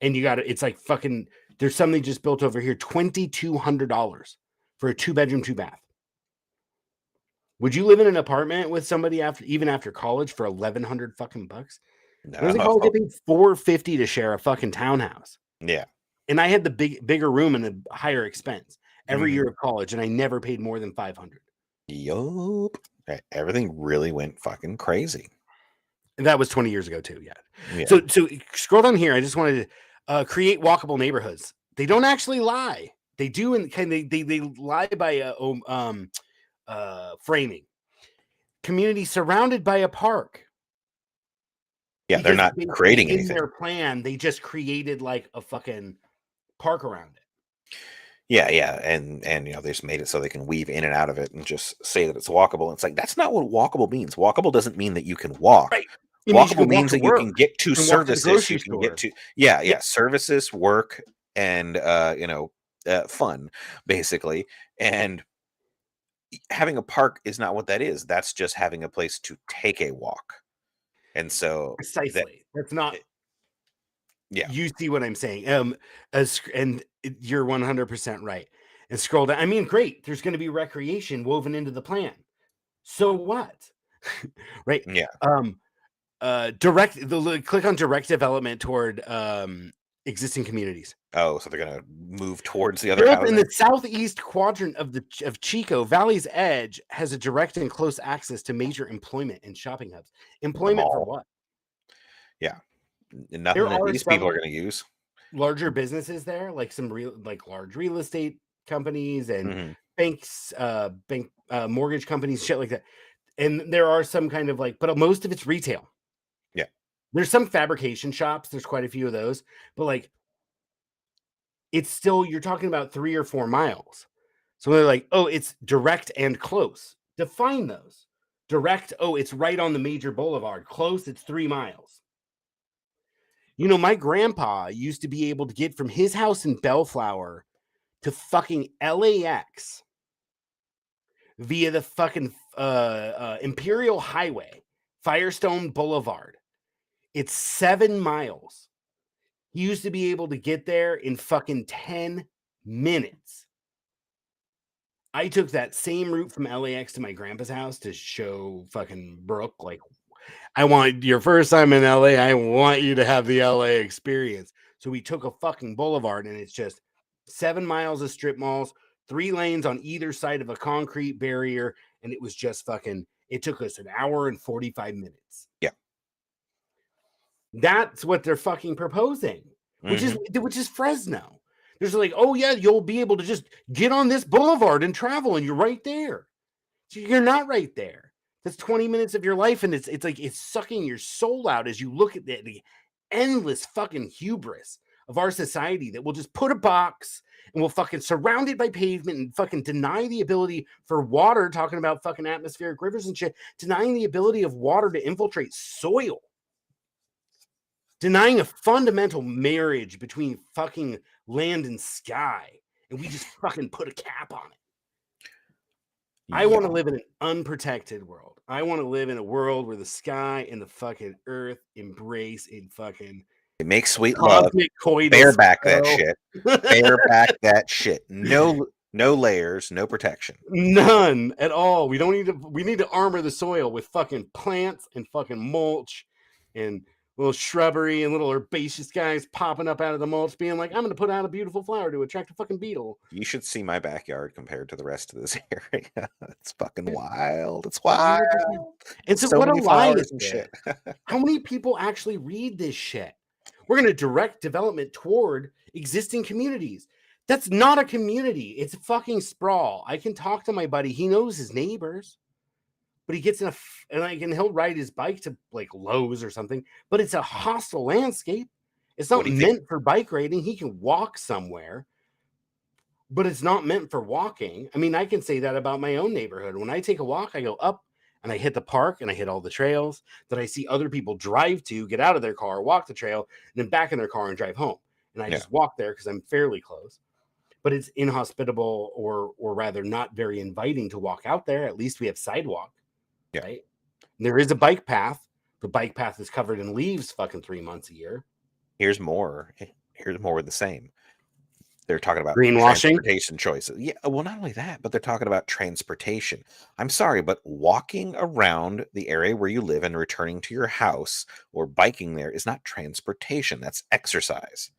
[SPEAKER 1] and you got it. It's like fucking. There's something just built over here, $2,200 for a 2-bedroom, 2-bath. Would you live in an apartment with somebody after college for 1,100 fucking bucks? When I was in college, I
[SPEAKER 2] No.
[SPEAKER 1] paid $450 to share a fucking townhouse,
[SPEAKER 2] Yeah.
[SPEAKER 1] and I had the bigger room and the higher expense every
[SPEAKER 2] Mhm.
[SPEAKER 1] year of college, and I never paid more than 500.
[SPEAKER 2] Yup. Everything really went fucking crazy.
[SPEAKER 1] And that was 20 years ago too. Yeah.
[SPEAKER 2] Yeah.
[SPEAKER 1] So scroll down here. I just wanted to create walkable neighborhoods. They don't actually lie. They do, and they lie by framing. Community surrounded by a park.
[SPEAKER 2] Yeah, they're
[SPEAKER 1] Because
[SPEAKER 2] not
[SPEAKER 1] basically
[SPEAKER 2] creating
[SPEAKER 1] in
[SPEAKER 2] anything.
[SPEAKER 1] their plan, they just created like a fucking park around it.
[SPEAKER 2] Yeah, yeah, and they just made it so they can weave in and out of it and just say that it's walkable. It's like that's not what walkable means. Walkable doesn't mean that you can walk.
[SPEAKER 1] Right. It means you
[SPEAKER 2] Walkable
[SPEAKER 1] can walk
[SPEAKER 2] means
[SPEAKER 1] to
[SPEAKER 2] that you can
[SPEAKER 1] work.
[SPEAKER 2] get to
[SPEAKER 1] You can walk to the
[SPEAKER 2] services.
[SPEAKER 1] grocery
[SPEAKER 2] You can get
[SPEAKER 1] store.
[SPEAKER 2] to services, work, and fun, basically. And having a park is not what that is. That's just having a place to take a walk. And so
[SPEAKER 1] Precisely. That's not.
[SPEAKER 2] yeah,
[SPEAKER 1] You see what I'm saying? You're 100% right. And scroll down. I mean, great. There's going to be recreation woven into the plan. So what? Right.
[SPEAKER 2] yeah.
[SPEAKER 1] Click on direct development toward existing communities.
[SPEAKER 2] Oh, so they're gonna move towards the other
[SPEAKER 1] Built in
[SPEAKER 2] housing.
[SPEAKER 1] the southeast quadrant of Chico, Valley's Edge has a direct and close access to major employment and shopping hubs.
[SPEAKER 2] The
[SPEAKER 1] Employment for
[SPEAKER 2] mall.
[SPEAKER 1] what?
[SPEAKER 2] Yeah, nothing
[SPEAKER 1] There
[SPEAKER 2] that
[SPEAKER 1] are
[SPEAKER 2] these people
[SPEAKER 1] some
[SPEAKER 2] are gonna use.
[SPEAKER 1] larger businesses there, like large real estate companies and
[SPEAKER 2] Mhm.
[SPEAKER 1] banks, mortgage companies, shit like that. And there are some kind of but most of it's retail.
[SPEAKER 2] Yeah.
[SPEAKER 1] There's some fabrication shops. There's quite a few of those, but it's still, you're talking about 3 or 4 miles. So they're like, oh, it's direct and close. Define those. Direct, oh, it's right on the major boulevard. Close, it's 3 miles. My grandpa used to be able to get from his house in Bellflower to fucking LAX via the fucking Imperial Highway, Firestone Boulevard. It's 7 miles. He used to be able to get there in fucking 10 minutes. I took that same route from LAX to my grandpa's house to show fucking Brooke, I want your first time in LA. I want you to have the LA experience. So we took a fucking boulevard, and it's just 7 miles of strip malls, 3 lanes on either side of a concrete barrier. And it was just it took us an hour and 45 minutes.
[SPEAKER 2] Yeah.
[SPEAKER 1] That's what they're fucking proposing, which
[SPEAKER 2] Mhm.
[SPEAKER 1] is Fresno. There's oh yeah, you'll be able to just get on this boulevard and travel, and you're right there. So you're not right there. That's 20 minutes of your life, and it's sucking your soul out as you look at the endless fucking hubris of our society that will just put a box and will fucking surround it by pavement and fucking deny the ability for water, talking about fucking atmospheric rivers and shit, denying the ability of water to infiltrate soil. Denying a fundamental marriage between fucking land and sky, and we just fucking put a cap on it. I want to live in an unprotected world. I want to live in a world where the sky and the fucking earth embrace in fucking
[SPEAKER 2] It makes sweet love.
[SPEAKER 1] cosmic coitus.
[SPEAKER 2] Bareback that shit. Bareback that shit. No layers, no protection.
[SPEAKER 1] None at all. We need to armor the soil with fucking plants and fucking mulch and little shrubbery and little herbaceous guys popping up out of the mulch being like, I'm going to put out a beautiful flower to attract a fucking beetle.
[SPEAKER 2] You should see my backyard compared to the rest of this area. It's fucking wild. It's wild.
[SPEAKER 1] 100%. And so what a lie is and shit. How many people actually read this shit? We're going to direct development toward existing communities. That's not a community. It's a fucking sprawl. I can talk to my buddy. He knows his neighbors, but he gets he'll ride his bike to Lowe's or something, but it's a hostile landscape. It's not meant for bike riding. He can walk somewhere. but it's not meant for walking. I mean, I can say that about my own neighborhood. When I take a walk, I go up and I hit the park and I hit all the trails that I see other people drive to, get out of their car, walk the trail, and then back in their car and drive home. And I
[SPEAKER 2] Yeah.
[SPEAKER 1] just walk there because I'm fairly close. But it's inhospitable, or rather not very inviting to walk out there. At least we have sidewalk, right? And there is a bike path. The bike path is covered in leaves fucking 3 months a year.
[SPEAKER 2] Here's more of the same. They're talking about
[SPEAKER 1] Greenwashing.
[SPEAKER 2] transportation choices. Yeah, well, not only that, but they're talking about transportation. I'm sorry, but walking around the area where you live and returning to your house or biking there is not transportation. That's exercise.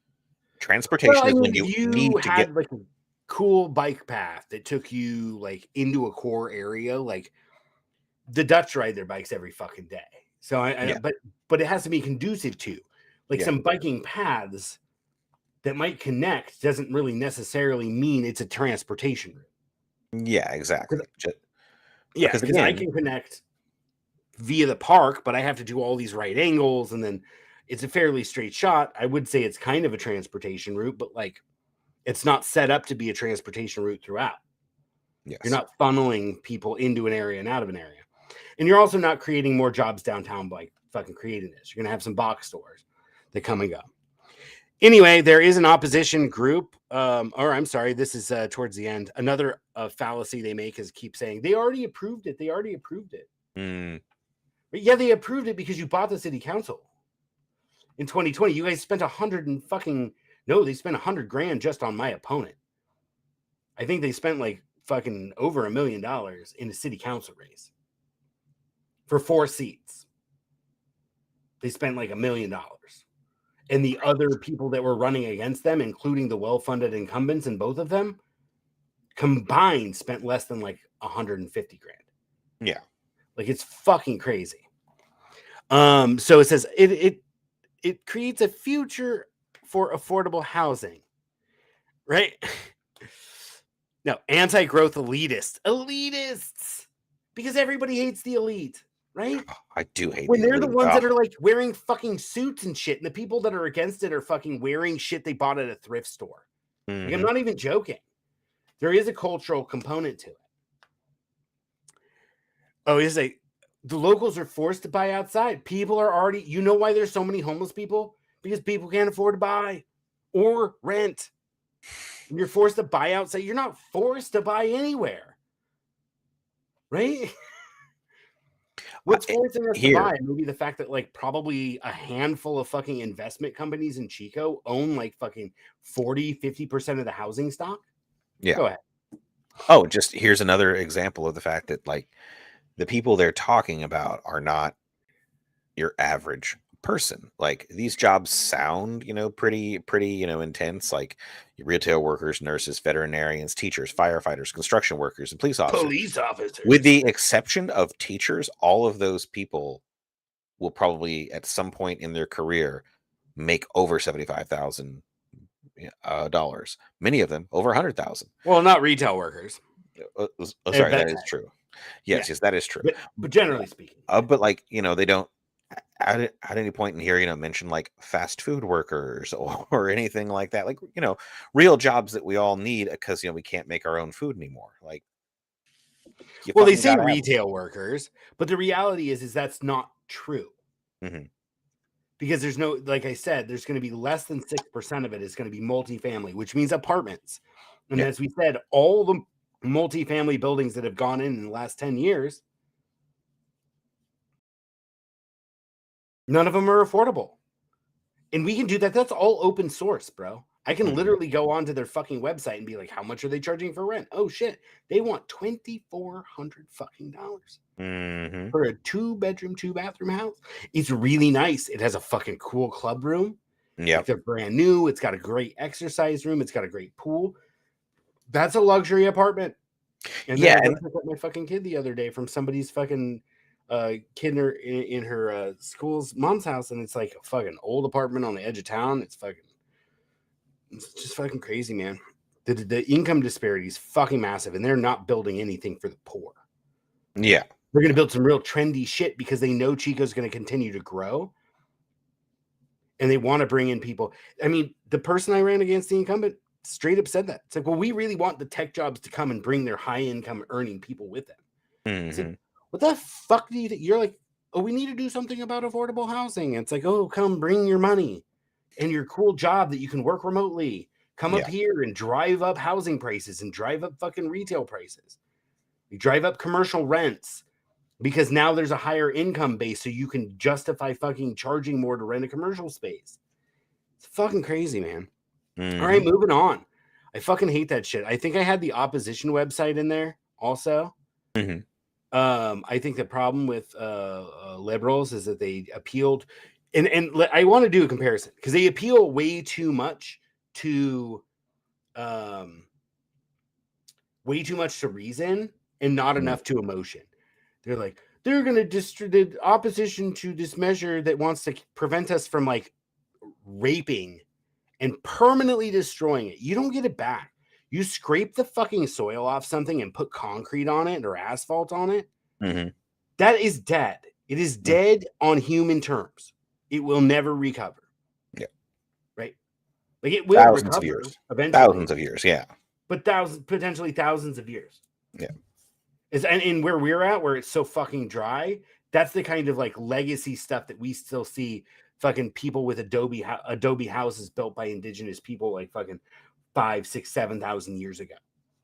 [SPEAKER 2] Transportation
[SPEAKER 1] Well, I
[SPEAKER 2] is
[SPEAKER 1] mean,
[SPEAKER 2] when
[SPEAKER 1] if
[SPEAKER 2] you
[SPEAKER 1] you
[SPEAKER 2] need to get.
[SPEAKER 1] had like a cool bike path that took you like into a core area, like the Dutch ride their bikes every fucking day. So
[SPEAKER 2] Yeah.
[SPEAKER 1] but it has to be conducive to like
[SPEAKER 2] Yeah.
[SPEAKER 1] some biking paths that might connect doesn't really necessarily mean it's a transportation route.
[SPEAKER 2] Yeah, exactly.
[SPEAKER 1] Yeah,
[SPEAKER 2] Because
[SPEAKER 1] because I
[SPEAKER 2] again,
[SPEAKER 1] can connect via the park, but I have to do all these right angles, and then it's a fairly straight shot. I would say it's kind of a transportation route, but like it's not set up to be a transportation route throughout. You're
[SPEAKER 2] yes.
[SPEAKER 1] not funneling people into an area and out of an area. And you're also not creating more jobs downtown by fucking creating this. You're going to have some box stores that come and go. Anyway, there is an opposition group. Or I'm sorry, this is towards the end. Another fallacy they make is keep saying they already approved it. They already approved it. But yeah, they approved it because you bought the city council in 2020. You guys spent they spent $100,000 just on my opponent. I think they spent like fucking over $1 million in a city council race for 4 seats. They spent like $1 million. And the other people that were running against them, including the well-funded incumbents in both of them, combined spent less than like $150,000.
[SPEAKER 2] Yeah.
[SPEAKER 1] Like it's fucking crazy. So it says it creates a future for affordable housing, right? No, anti-growth elitists, because everybody hates the elite, right?
[SPEAKER 2] I do hate
[SPEAKER 1] when
[SPEAKER 2] the
[SPEAKER 1] they're the
[SPEAKER 2] elite.
[SPEAKER 1] ones that are like wearing fucking suits and shit, and the people that are against it are fucking wearing shit they bought at a thrift store. Like, I'm not even joking. There is a cultural component to it. Oh, the locals are forced to buy outside. People are already, you know why there's so many homeless people? Because people can't afford to buy or rent. And you're forced to buy outside. You're not forced to buy anywhere. Right? What's forcing us to buy? Maybe the fact that like probably a handful of fucking investment companies in Chico own like fucking 40-50% of the housing stock.
[SPEAKER 2] Yeah.
[SPEAKER 1] Go ahead.
[SPEAKER 2] Oh, just here's another example of the fact that like the people they're talking about are not your average person. Like these jobs sound, pretty, intense. Like retail workers, nurses, veterinarians, teachers, firefighters, construction workers, and police officers. With the exception of teachers, all of those people will probably at some point in their career make over $75,000. Many of them over 100,000.
[SPEAKER 1] Well, not retail workers.
[SPEAKER 2] Sorry, that is true. Yes, that is true.
[SPEAKER 1] But generally speaking,
[SPEAKER 2] but like they don't at any point in here, mention like fast food workers or anything like that. Like real jobs that we all need because we can't make our own food anymore. Like,
[SPEAKER 1] well, they say retail workers, but the reality is that's not true. Because there's no, like I said, there's going to be less than 6% of it is going to be multifamily, which means apartments. And as we said, all the multifamily buildings that have gone in the last 10 years, none of them are affordable. And we can do that. That's all open source, bro. I can literally go onto their fucking website and be like, how much are they charging for rent? Oh shit. They want $2,400 fucking dollars for a 2-bedroom, 2-bathroom house. It's really nice. It has a fucking cool club room.
[SPEAKER 2] Yeah.
[SPEAKER 1] Like they're brand new. It's got a great exercise room. It's got a great pool. That's a luxury apartment. And then I picked up my fucking kid the other day from somebody's fucking kid in her school's mom's house, and it's like a fucking old apartment on the edge of town. It's just fucking crazy, man. The income disparity is fucking massive, and they're not building anything for the poor.
[SPEAKER 2] Yeah.
[SPEAKER 1] They're going to build some real trendy shit because they know Chico's going to continue to grow, and they want to bring in people. I mean, the person I ran against, the incumbent, straight up said that. It's like, well, we really want the tech jobs to come and bring their high income earning people with them. It's like, what the fuck do you think? You're like, oh, we need to do something about affordable housing. And it's like, oh, come bring your money and your cool job that you can work remotely. Come up here and drive up housing prices and drive up fucking retail prices. You drive up commercial rents because now there's a higher income base, so you can justify fucking charging more to rent a commercial space. It's fucking crazy, man. All right, moving on. I fucking hate that shit. I think I had the opposition website in there also. I think the problem with liberals is that they appealed, and I want to do a comparison because they appeal way too much to reason and not enough to emotion. They're like, they're going to the opposition to this measure that wants to prevent us from like raping and permanently destroying it. You don't get it back. You scrape the fucking soil off something and put concrete on it or asphalt on it. That is dead. It is dead on human terms. It will never recover. Yeah. Right? Like it will
[SPEAKER 2] thousands
[SPEAKER 1] recover
[SPEAKER 2] of years.
[SPEAKER 1] Eventually.
[SPEAKER 2] Thousands of years, yeah.
[SPEAKER 1] But potentially thousands of years.
[SPEAKER 2] Yeah.
[SPEAKER 1] And where we're at, where it's so fucking dry, that's the kind of like legacy stuff that we still see fucking people with adobe houses built by indigenous people like fucking 5, 6, 7,000 years ago.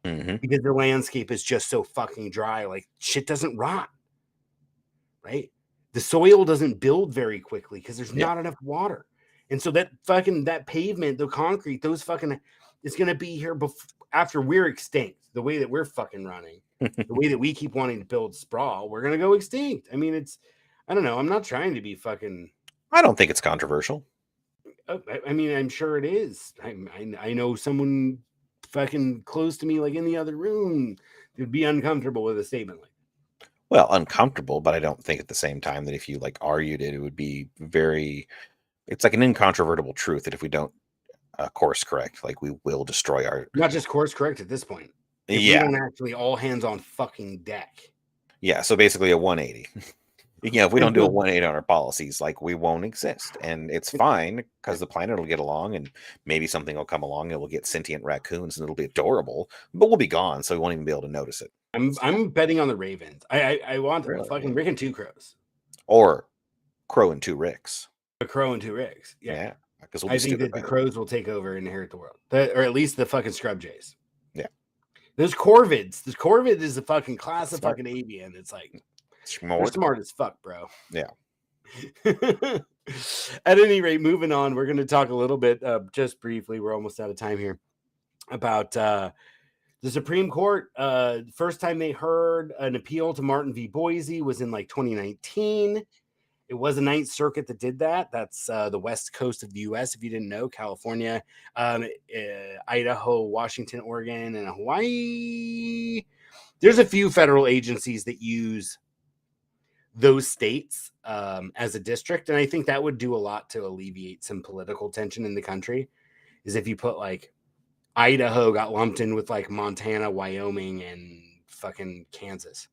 [SPEAKER 1] Because the landscape is just so fucking dry. Like shit doesn't rot. Right? The soil doesn't build very quickly because there's not enough water. And so that pavement, the concrete, those fucking is going to be here after we're extinct. The way that we're fucking running, the way that we keep wanting to build sprawl, we're going to go extinct. I mean, I don't know. I'm not trying to be fucking.
[SPEAKER 2] I don't think it's controversial.
[SPEAKER 1] I mean, I'm sure it is. I know someone fucking close to me, like in the other room, would be uncomfortable with a statement like that.
[SPEAKER 2] Well, uncomfortable, but I don't think at the same time that if you like argued it, it would be it's like an incontrovertible truth that if we don't course correct, like we will destroy our.
[SPEAKER 1] Not just course correct at this point. If we don't actually all hands on fucking deck.
[SPEAKER 2] Yeah, so basically a 180. If we don't do a 180 on our policies, like we won't exist. And it's fine because the planet will get along and maybe something will come along and we'll get sentient raccoons and it'll be adorable, but we'll be gone, so we won't even be able to notice it.
[SPEAKER 1] I'm betting on the Ravens. I want a fucking Rick and 2 crows.
[SPEAKER 2] Or Crow and 2 Ricks.
[SPEAKER 1] A crow and 2 Ricks. Yeah.
[SPEAKER 2] Because
[SPEAKER 1] I think that the crows will take over and inherit the world. Or at least the fucking scrub jays. Yeah. There's corvids. This corvid is a fucking class of fucking avian. It's like they're smart as fuck, bro. Yeah. At any rate, moving on, we're going to talk a little bit, just briefly, we're almost out of time here, about the Supreme Court. First time they heard an appeal to Martin v. Boise was in like 2019. It was a Ninth Circuit that did that. That's the west coast of the U.S., if you didn't know. California, Idaho, Washington, Oregon, and Hawaii. There's a few federal agencies that use those states as a district, and I think that would do a lot to alleviate some political tension in the country, is if you put like Idaho got lumped in with like Montana, Wyoming, and fucking Kansas.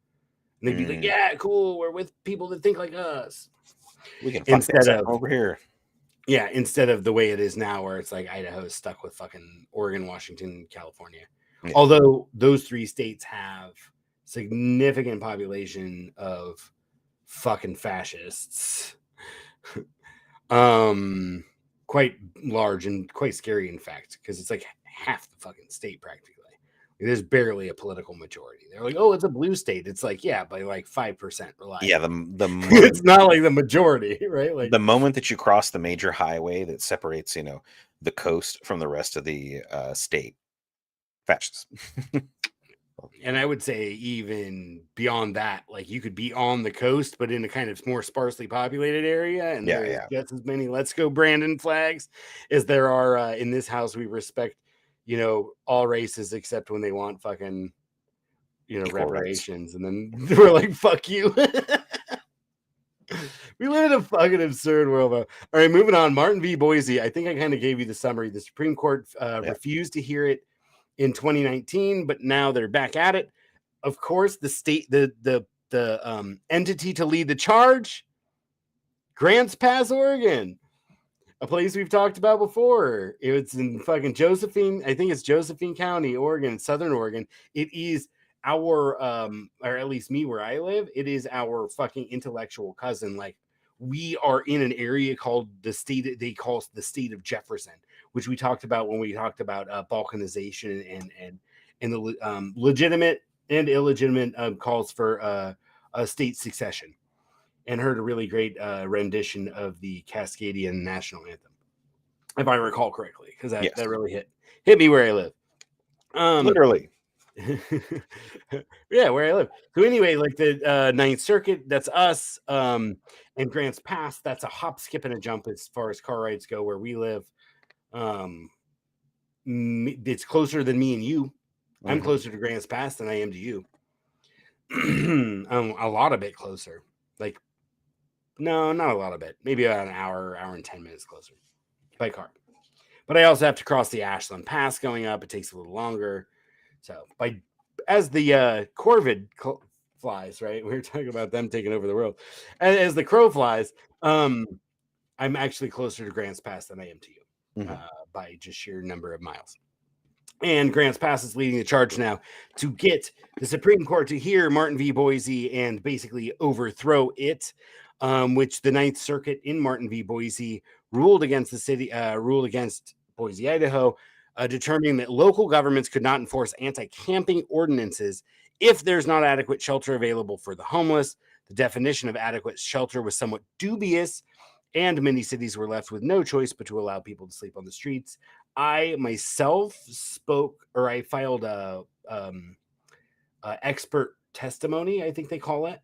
[SPEAKER 1] And they'd be like, yeah, cool, we're with people that think like us.
[SPEAKER 2] We can instead of over here.
[SPEAKER 1] Yeah, instead of the way it is now where it's like Idaho is stuck with fucking Oregon, Washington, California. Yeah. Although those 3 states have significant population of fucking fascists. Quite large and quite scary, in fact, because it's like half the fucking state practically. There's barely a political majority. They're like, oh, it's a blue state. It's like, yeah, by like 5% reliable.
[SPEAKER 2] Yeah,
[SPEAKER 1] it's not like the majority, right? Like
[SPEAKER 2] the moment that you cross the major highway that separates, the coast from the rest of the state, fascists.
[SPEAKER 1] And I would say even beyond that, like you could be on the coast, but in a kind of more sparsely populated area, and there's just as many "Let's Go Brandon" flags as there are in this house. We respect, all races except when they want fucking, reparations, and then we're like, "Fuck you." We live in a fucking absurd world. All right, moving on. Martin v. Boise. I think I kind of gave you the summary. The Supreme Court refused to hear it in 2019, but now they're back at it. Of course, the state, the entity to lead the charge, Grants Pass, Oregon. a place we've talked about before. It's in fucking Josephine. I think it's Josephine County, Oregon, Southern Oregon. It is our, or at least me where I live, it is our fucking intellectual cousin. Like, we are in an area called the state, they call it the state of Jefferson, which we talked about when we talked about balkanization and the legitimate and illegitimate calls for a state succession, and heard a really great rendition of the Cascadian national anthem, if I recall correctly, because that,
[SPEAKER 2] Yes.
[SPEAKER 1] that really hit me where I live.
[SPEAKER 2] Literally.
[SPEAKER 1] Yeah, where I live. So anyway, like the Ninth Circuit, that's us. And Grants Pass, that's a hop, skip, and a jump as far as car rides go where we live. It's closer than me and you. I'm closer to Grants Pass than I am to you. A lot of bit closer. Like, no, not a lot of bit. Maybe about an hour and 10 minutes closer by car. But I also have to cross the Ashland Pass going up. It takes a little longer. So as the Corvid flies, right? We were talking about them taking over the world. As the crow flies, I'm actually closer to Grants Pass than I am to you by just sheer number of miles. And Grants Pass is leading the charge now to get the Supreme Court to hear Martin v. Boise and basically overthrow it, which the Ninth Circuit in Martin v. Boise ruled against the city, ruled against Boise, Idaho, determining that local governments could not enforce anti-camping ordinances if there's not adequate shelter available for the homeless. The definition of adequate shelter was somewhat dubious, and many cities were left with no choice but to allow people to sleep on the streets. I myself filed a expert testimony, I think they call it.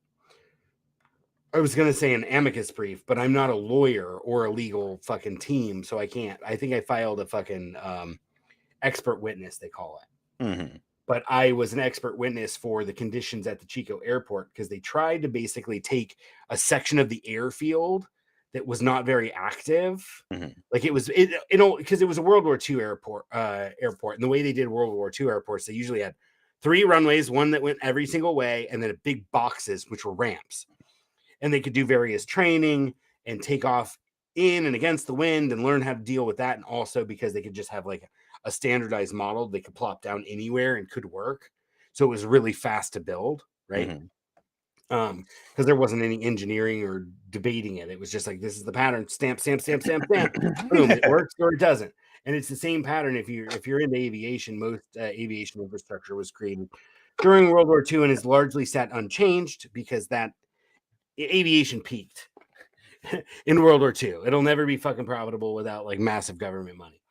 [SPEAKER 1] I was going to say an amicus brief, but I'm not a lawyer or a legal fucking team, so I can't. I think I filed a fucking expert witness, they call it. But I was an expert witness for the conditions at the Chico airport because they tried to basically take a section of the airfield that was not very active. Like it was, because it was a World War II airport. And the way they did World War II airports, they usually had 3 runways, one that went every single way, and then a big boxes, which were ramps. And they could do various training and take off in and against the wind and learn how to deal with that. And also because they could just have like a standardized model, they could plop down anywhere and could work. So it was really fast to build, right? Because there wasn't any engineering or debating it. It was just like, this is the pattern, stamp, stamp, stamp, stamp, stamp. Boom, it works or it doesn't. And it's the same pattern if you're into aviation. Most aviation infrastructure was created during World War II and is largely sat unchanged because that aviation peaked in World War II. It'll never be fucking profitable without like massive government money.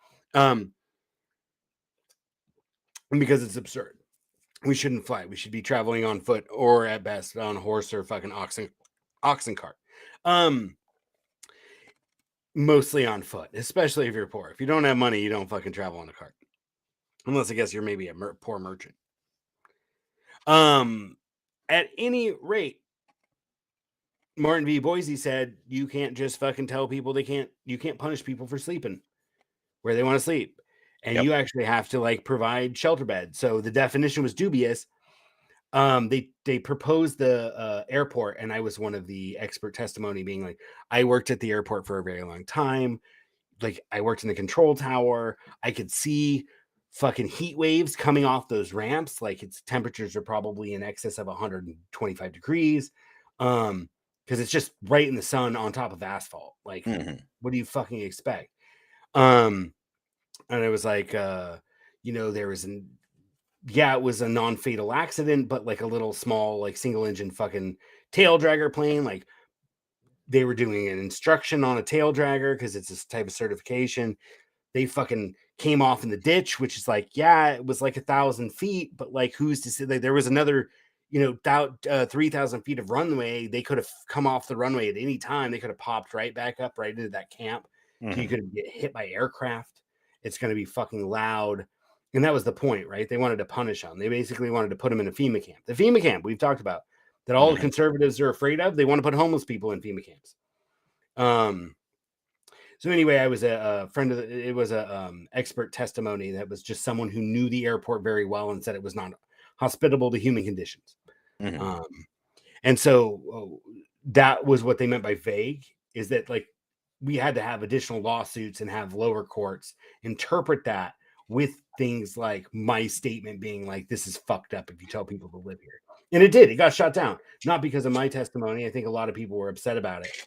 [SPEAKER 1] Because it's absurd. We shouldn't fly. We should be traveling on foot or at best on a horse or fucking oxen cart. Mostly on foot, especially if you're poor. If you don't have money, you don't fucking travel on a cart. Unless I guess you're maybe a poor merchant. At any rate, Martin v. Boise said you can't just fucking tell people you can't punish people for sleeping where they want to sleep. And you actually have to like provide shelter beds. So the definition was dubious. They proposed the airport, and I was one of the expert testimony being like, I worked at the airport for a very long time. Like I worked in the control tower. I could see fucking heat waves coming off those ramps. Like its temperatures are probably in excess of 125 degrees. Because it's just right in the sun on top of asphalt. Like, what do you fucking expect? And it was like, there was it was a non-fatal accident, but like a little small, like single engine fucking tail dragger plane. Like they were doing an instruction on a tail dragger because it's this type of certification. They fucking came off in the ditch, which is like, it was like 1,000 feet, but like, who's to say like, there was another, 3,000 feet of runway. They could have come off the runway at any time. They could have popped right back up right into that camp. So you could get hit by aircraft. It's going to be fucking loud. And that was the point, right? They wanted to punish them. They basically wanted to put them in a FEMA camp. The FEMA camp we've talked about that all the conservatives are afraid of. They want to put homeless people in FEMA camps. So anyway, I was a friend of it was a expert testimony that was just someone who knew the airport very well and said it was not hospitable to human conditions. And so that was what they meant by vague, is that like we had to have additional lawsuits and have lower courts interpret that with things like my statement being like, this is fucked up if you tell people to live here. And it did. It got shut down. Not because of my testimony. I think a lot of people were upset about it.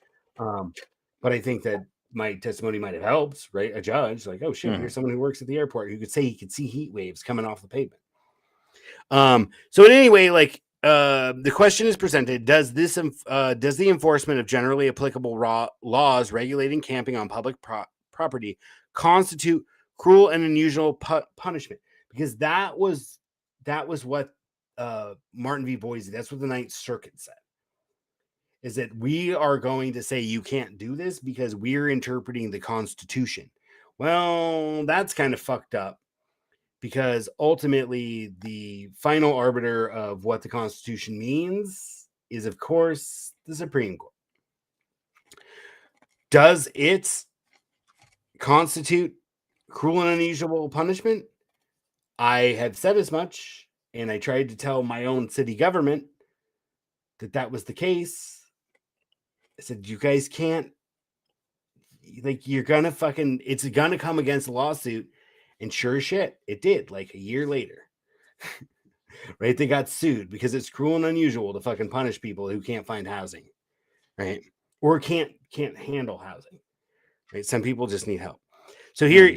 [SPEAKER 1] But I think that my testimony might have helped, right? A judge, like, oh shit, here's someone who works at the airport who could say he could see heat waves coming off the pavement. So in any way, like, the question is presented: does the enforcement of generally applicable laws regulating camping on public property constitute cruel and unusual punishment? Because that was what Martin v. Boise, that's what the Ninth Circuit said, is that we are going to say you can't do this because we're interpreting the Constitution. Well, that's kind of fucked up, because ultimately the final arbiter of what the Constitution means is, of course, the Supreme Court. Does it constitute cruel and unusual punishment? I have said as much, and I tried to tell my own city government that was the case. I said, you guys can't, like, you're gonna fucking, it's gonna come against a lawsuit. And sure as shit, it did, like a year later. Right? They got sued because it's cruel and unusual to fucking punish people who can't find housing, right? Or can't handle housing, right? Some people just need help. So here,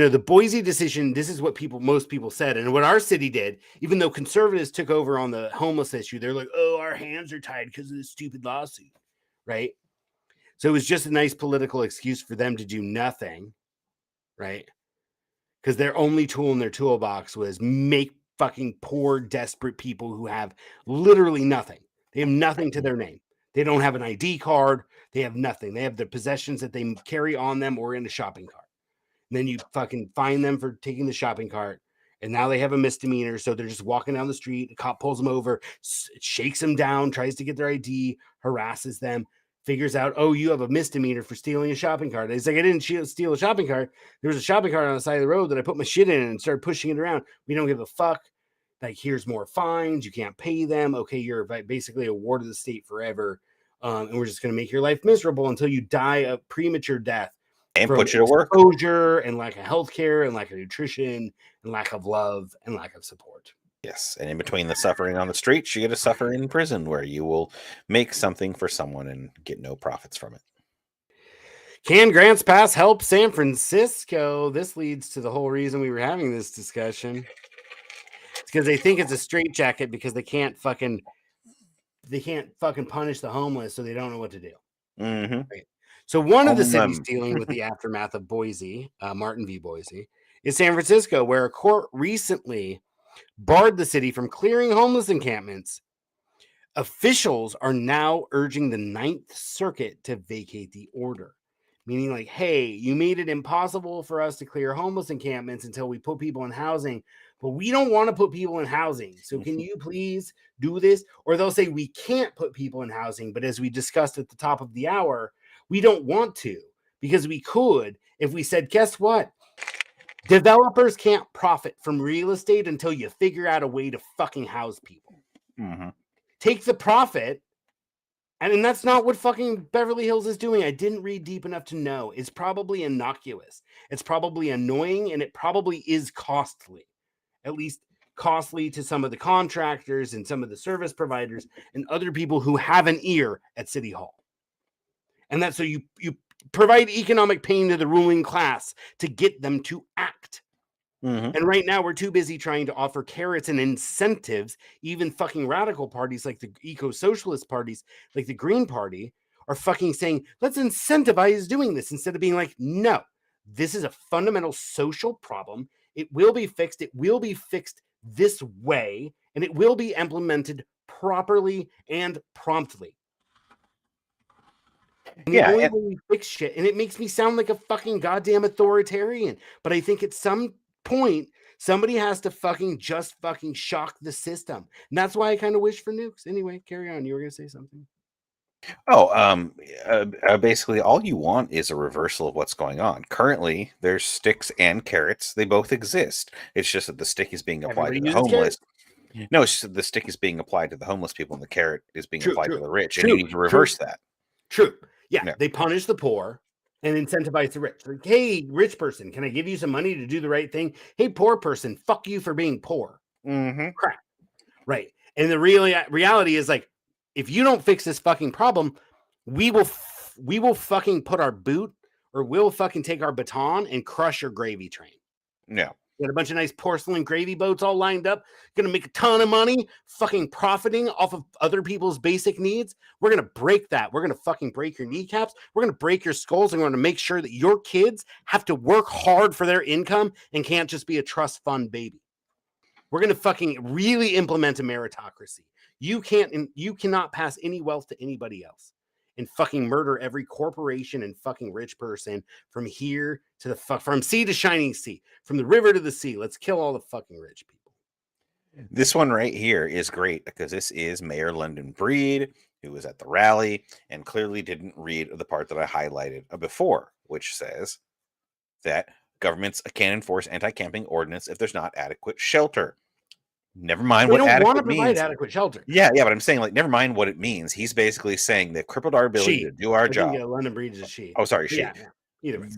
[SPEAKER 1] the Boise decision, this is what most people said. And what our city did, even though conservatives took over on the homeless issue, they're like, oh, our hands are tied because of this stupid lawsuit, right? So it was just a nice political excuse for them to do nothing, right? Because their only tool in their toolbox was make fucking poor, desperate people who have literally nothing. They have nothing to their name. They don't have an ID card. They have nothing. They have their possessions that they carry on them or in a shopping cart. And then you fucking fine them for taking the shopping cart. And now they have a misdemeanor. So they're just walking down the street. The cop pulls them over, shakes them down, tries to get their ID, harasses them, figures out, oh, you have a misdemeanor for stealing a shopping cart. And he's like, I didn't steal a shopping cart. There was a shopping cart on the side of the road that I put my shit in and started pushing it around. We don't give a fuck. Like, here's more fines. You can't pay them. Okay, you're basically a ward of the state forever. And we're just going to make your life miserable until you die a premature death.
[SPEAKER 2] And put you to work.
[SPEAKER 1] Exposure and lack of healthcare and lack of nutrition and lack of love and lack of support.
[SPEAKER 2] Yes, and in between the suffering on the streets, you get to suffer in prison, where you will make something for someone and get no profits from it.
[SPEAKER 1] Can grants pass help San Francisco? This leads to the whole reason we were having this discussion. It's because they think it's a straitjacket because they can't fucking punish the homeless, so they don't know what to do.
[SPEAKER 2] Mm-hmm.
[SPEAKER 1] Right? So one of the cities dealing with the aftermath of Boise, Martin v. Boise, is San Francisco, where a court recently barred the city from clearing homeless encampments. Officials are now urging the Ninth Circuit to vacate the order. Meaning, like, hey, you made it impossible for us to clear homeless encampments until we put people in housing, but we don't want to put people in housing. So can you please do this? Or they'll say we can't put people in housing, but as we discussed at the top of the hour, we don't want to, because we could if we said, guess what? Developers can't profit from real estate until you figure out a way to fucking house people.
[SPEAKER 2] Mm-hmm.
[SPEAKER 1] Take the profit. And that's not what fucking Beverly Hills is doing. I didn't read deep enough to know. It's probably innocuous. It's probably annoying, and it probably is costly. At least costly to some of the contractors and some of the service providers and other people who have an ear at City Hall. And that's so you provide economic pain to the ruling class to get them to act.
[SPEAKER 2] Mm-hmm.
[SPEAKER 1] And right now we're too busy trying to offer carrots and incentives. Even fucking radical parties like the eco-socialist parties, like the Green Party, are fucking saying, let's incentivize doing this, instead of being like, no, this is a fundamental social problem. It will be fixed. It will be fixed this way, and it will be implemented properly and promptly. And the only way we fix shit, and it makes me sound like a fucking goddamn authoritarian, but I think at some point somebody has to fucking shock the system, and that's why I kind of wish for nukes. Anyway, carry on. You were gonna say something.
[SPEAKER 2] Basically all you want is a reversal of what's going on. Currently there's sticks and carrots. They both exist. It's just that the stick is being applied to the homeless. No, it's just the stick is being applied to the homeless people and the carrot is being applied to the rich. And you need to reverse that.
[SPEAKER 1] True. Yeah, they punish the poor and incentivize the rich. Like, hey, rich person, can I give you some money to do the right thing? Hey, poor person, fuck you for being poor. Crap. Right. And the reality is, like, if you don't fix this fucking problem, we will fucking put our boot, or we'll fucking take our baton and crush your gravy train.
[SPEAKER 2] Yeah.
[SPEAKER 1] Got a bunch of nice porcelain gravy boats all lined up, gonna make a ton of money, fucking profiting off of other people's basic needs. We're gonna break that. We're gonna fucking break your kneecaps. We're gonna break your skulls, and we're gonna make sure that your kids have to work hard for their income and can't just be a trust fund baby. We're gonna fucking really implement a meritocracy. You cannot pass any wealth to anybody else, and fucking murder every corporation and fucking rich person from here to from sea to shining sea, from the river to the sea. Let's kill all the fucking rich people.
[SPEAKER 2] This one right here is great because this is Mayor London Breed, who was at the rally and clearly didn't read the part that I highlighted before, which says that governments can enforce anti-camping ordinance if there's not adequate shelter. Never mind what adequate means.
[SPEAKER 1] Adequate shelter.
[SPEAKER 2] Yeah, but I'm saying, like, never mind what it means. He's basically saying they've crippled our ability to do our job.
[SPEAKER 1] London Breed is a she.
[SPEAKER 2] Oh, sorry, she.
[SPEAKER 1] Yeah. Either way.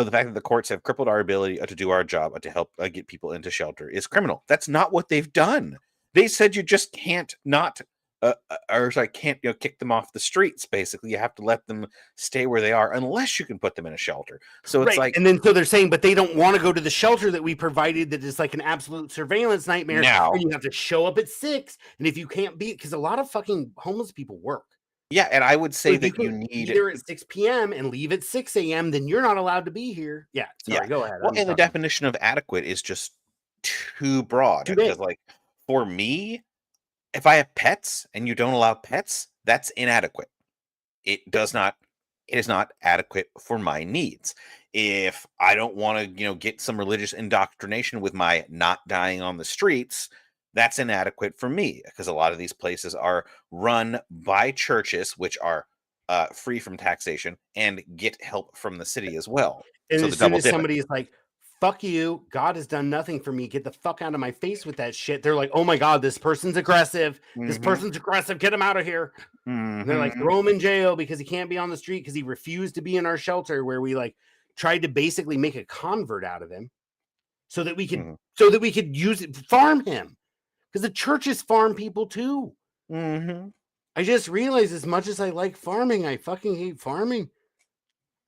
[SPEAKER 2] The fact that the courts have crippled our ability to do our job to help get people into shelter is criminal. That's not what they've done. They said you just can't can't kick them off the streets. Basically, you have to let them stay where they are unless you can put them in a shelter. So it's like,
[SPEAKER 1] and then so they're saying, but they don't want to go to the shelter that we provided that is like an absolute surveillance nightmare.
[SPEAKER 2] Now,
[SPEAKER 1] and you have to show up at 6, and if you can't be, because a lot of fucking homeless people work.
[SPEAKER 2] Yeah, and I would say that you need
[SPEAKER 1] either at 6 p.m. and leave at 6 a.m., then you're not allowed to be here. Yeah, sorry, go ahead.
[SPEAKER 2] Well, and the definition of adequate is just too broad. Because, like, for me, if I have pets and you don't allow pets, that's inadequate. It is not adequate for my needs. If I don't want to, get some religious indoctrination with my not dying on the streets, that's inadequate for me, because a lot of these places are run by churches, which are free from taxation and get help from the city as well.
[SPEAKER 1] And so as soon as somebody is like, fuck you, God has done nothing for me, get the fuck out of my face with that shit, they're like, oh my God, this person's aggressive. This person's aggressive. Get him out of here. And they're like, throw him in jail because he can't be on the street because he refused to be in our shelter, where we like tried to basically make a convert out of him so that we could use it, farm him. Because the churches farm people too. I just realized, as much as I like farming, I fucking hate farming.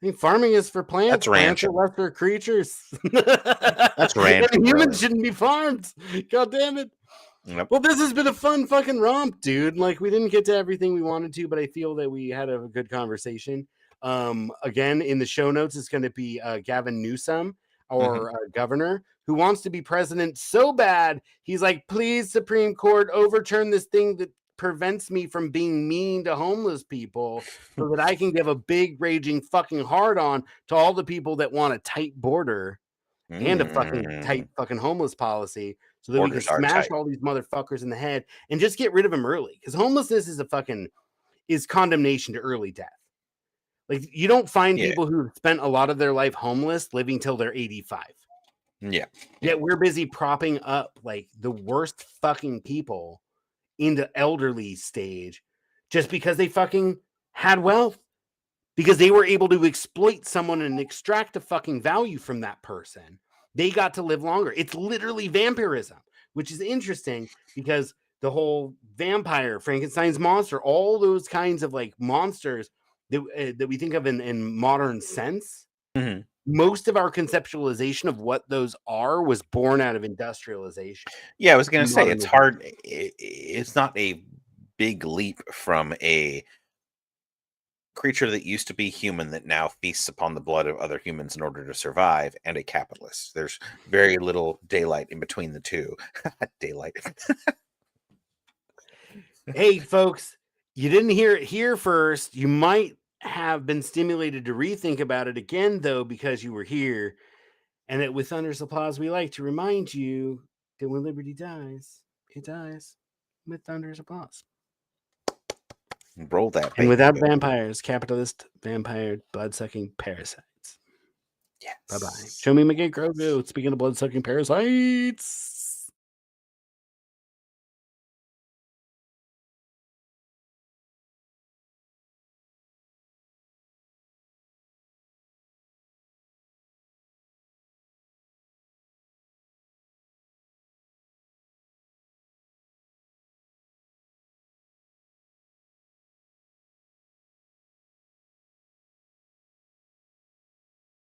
[SPEAKER 1] I mean, farming is for plants.
[SPEAKER 2] That's
[SPEAKER 1] plants are left for creatures.
[SPEAKER 2] That's ranching.
[SPEAKER 1] Humans shouldn't be farmed. God damn it.
[SPEAKER 2] Yep.
[SPEAKER 1] Well, this has been a fun fucking romp, dude. Like, we didn't get to everything we wanted to, but I feel that we had a good conversation. Again, in the show notes, it's going to be Gavin Newsom, our governor, who wants to be president so bad. He's like, please, Supreme Court, overturn this thing that prevents me from being mean to homeless people so that I can give a big raging fucking hard on to all the people that want a tight border and a fucking tight fucking homeless policy, so that Borders we can smash all these motherfuckers in the head and just get rid of them early. Because homelessness is condemnation to early death. Like, you don't find people who spent a lot of their life homeless living till they're 85.
[SPEAKER 2] Yeah.
[SPEAKER 1] Yet we're busy propping up like the worst fucking people in the elderly stage just because they fucking had wealth, because they were able to exploit someone and extract a fucking value from that person. They got to live longer. It's literally vampirism, which is interesting because the whole vampire, Frankenstein's monster, all those kinds of like monsters that we think of in modern sense, most of our conceptualization of what those are was born out of industrialization.
[SPEAKER 2] Yeah, I was going to say, it's hard. It's not a big leap from a creature that used to be human that now feasts upon the blood of other humans in order to survive, and a capitalist. There's very little daylight in between the two. Daylight.
[SPEAKER 1] Hey, folks, you didn't hear it here first. You might have been stimulated to rethink about it again, though, because you were here. And that with Thunder's Applause, we like to remind you that when liberty dies, it dies with Thunder's Applause.
[SPEAKER 2] Roll that.
[SPEAKER 1] And without vampires, capitalist, vampire, blood-sucking parasites.
[SPEAKER 2] Yes.
[SPEAKER 1] Bye-bye. Show me McGee Grogu. Speaking of blood-sucking parasites.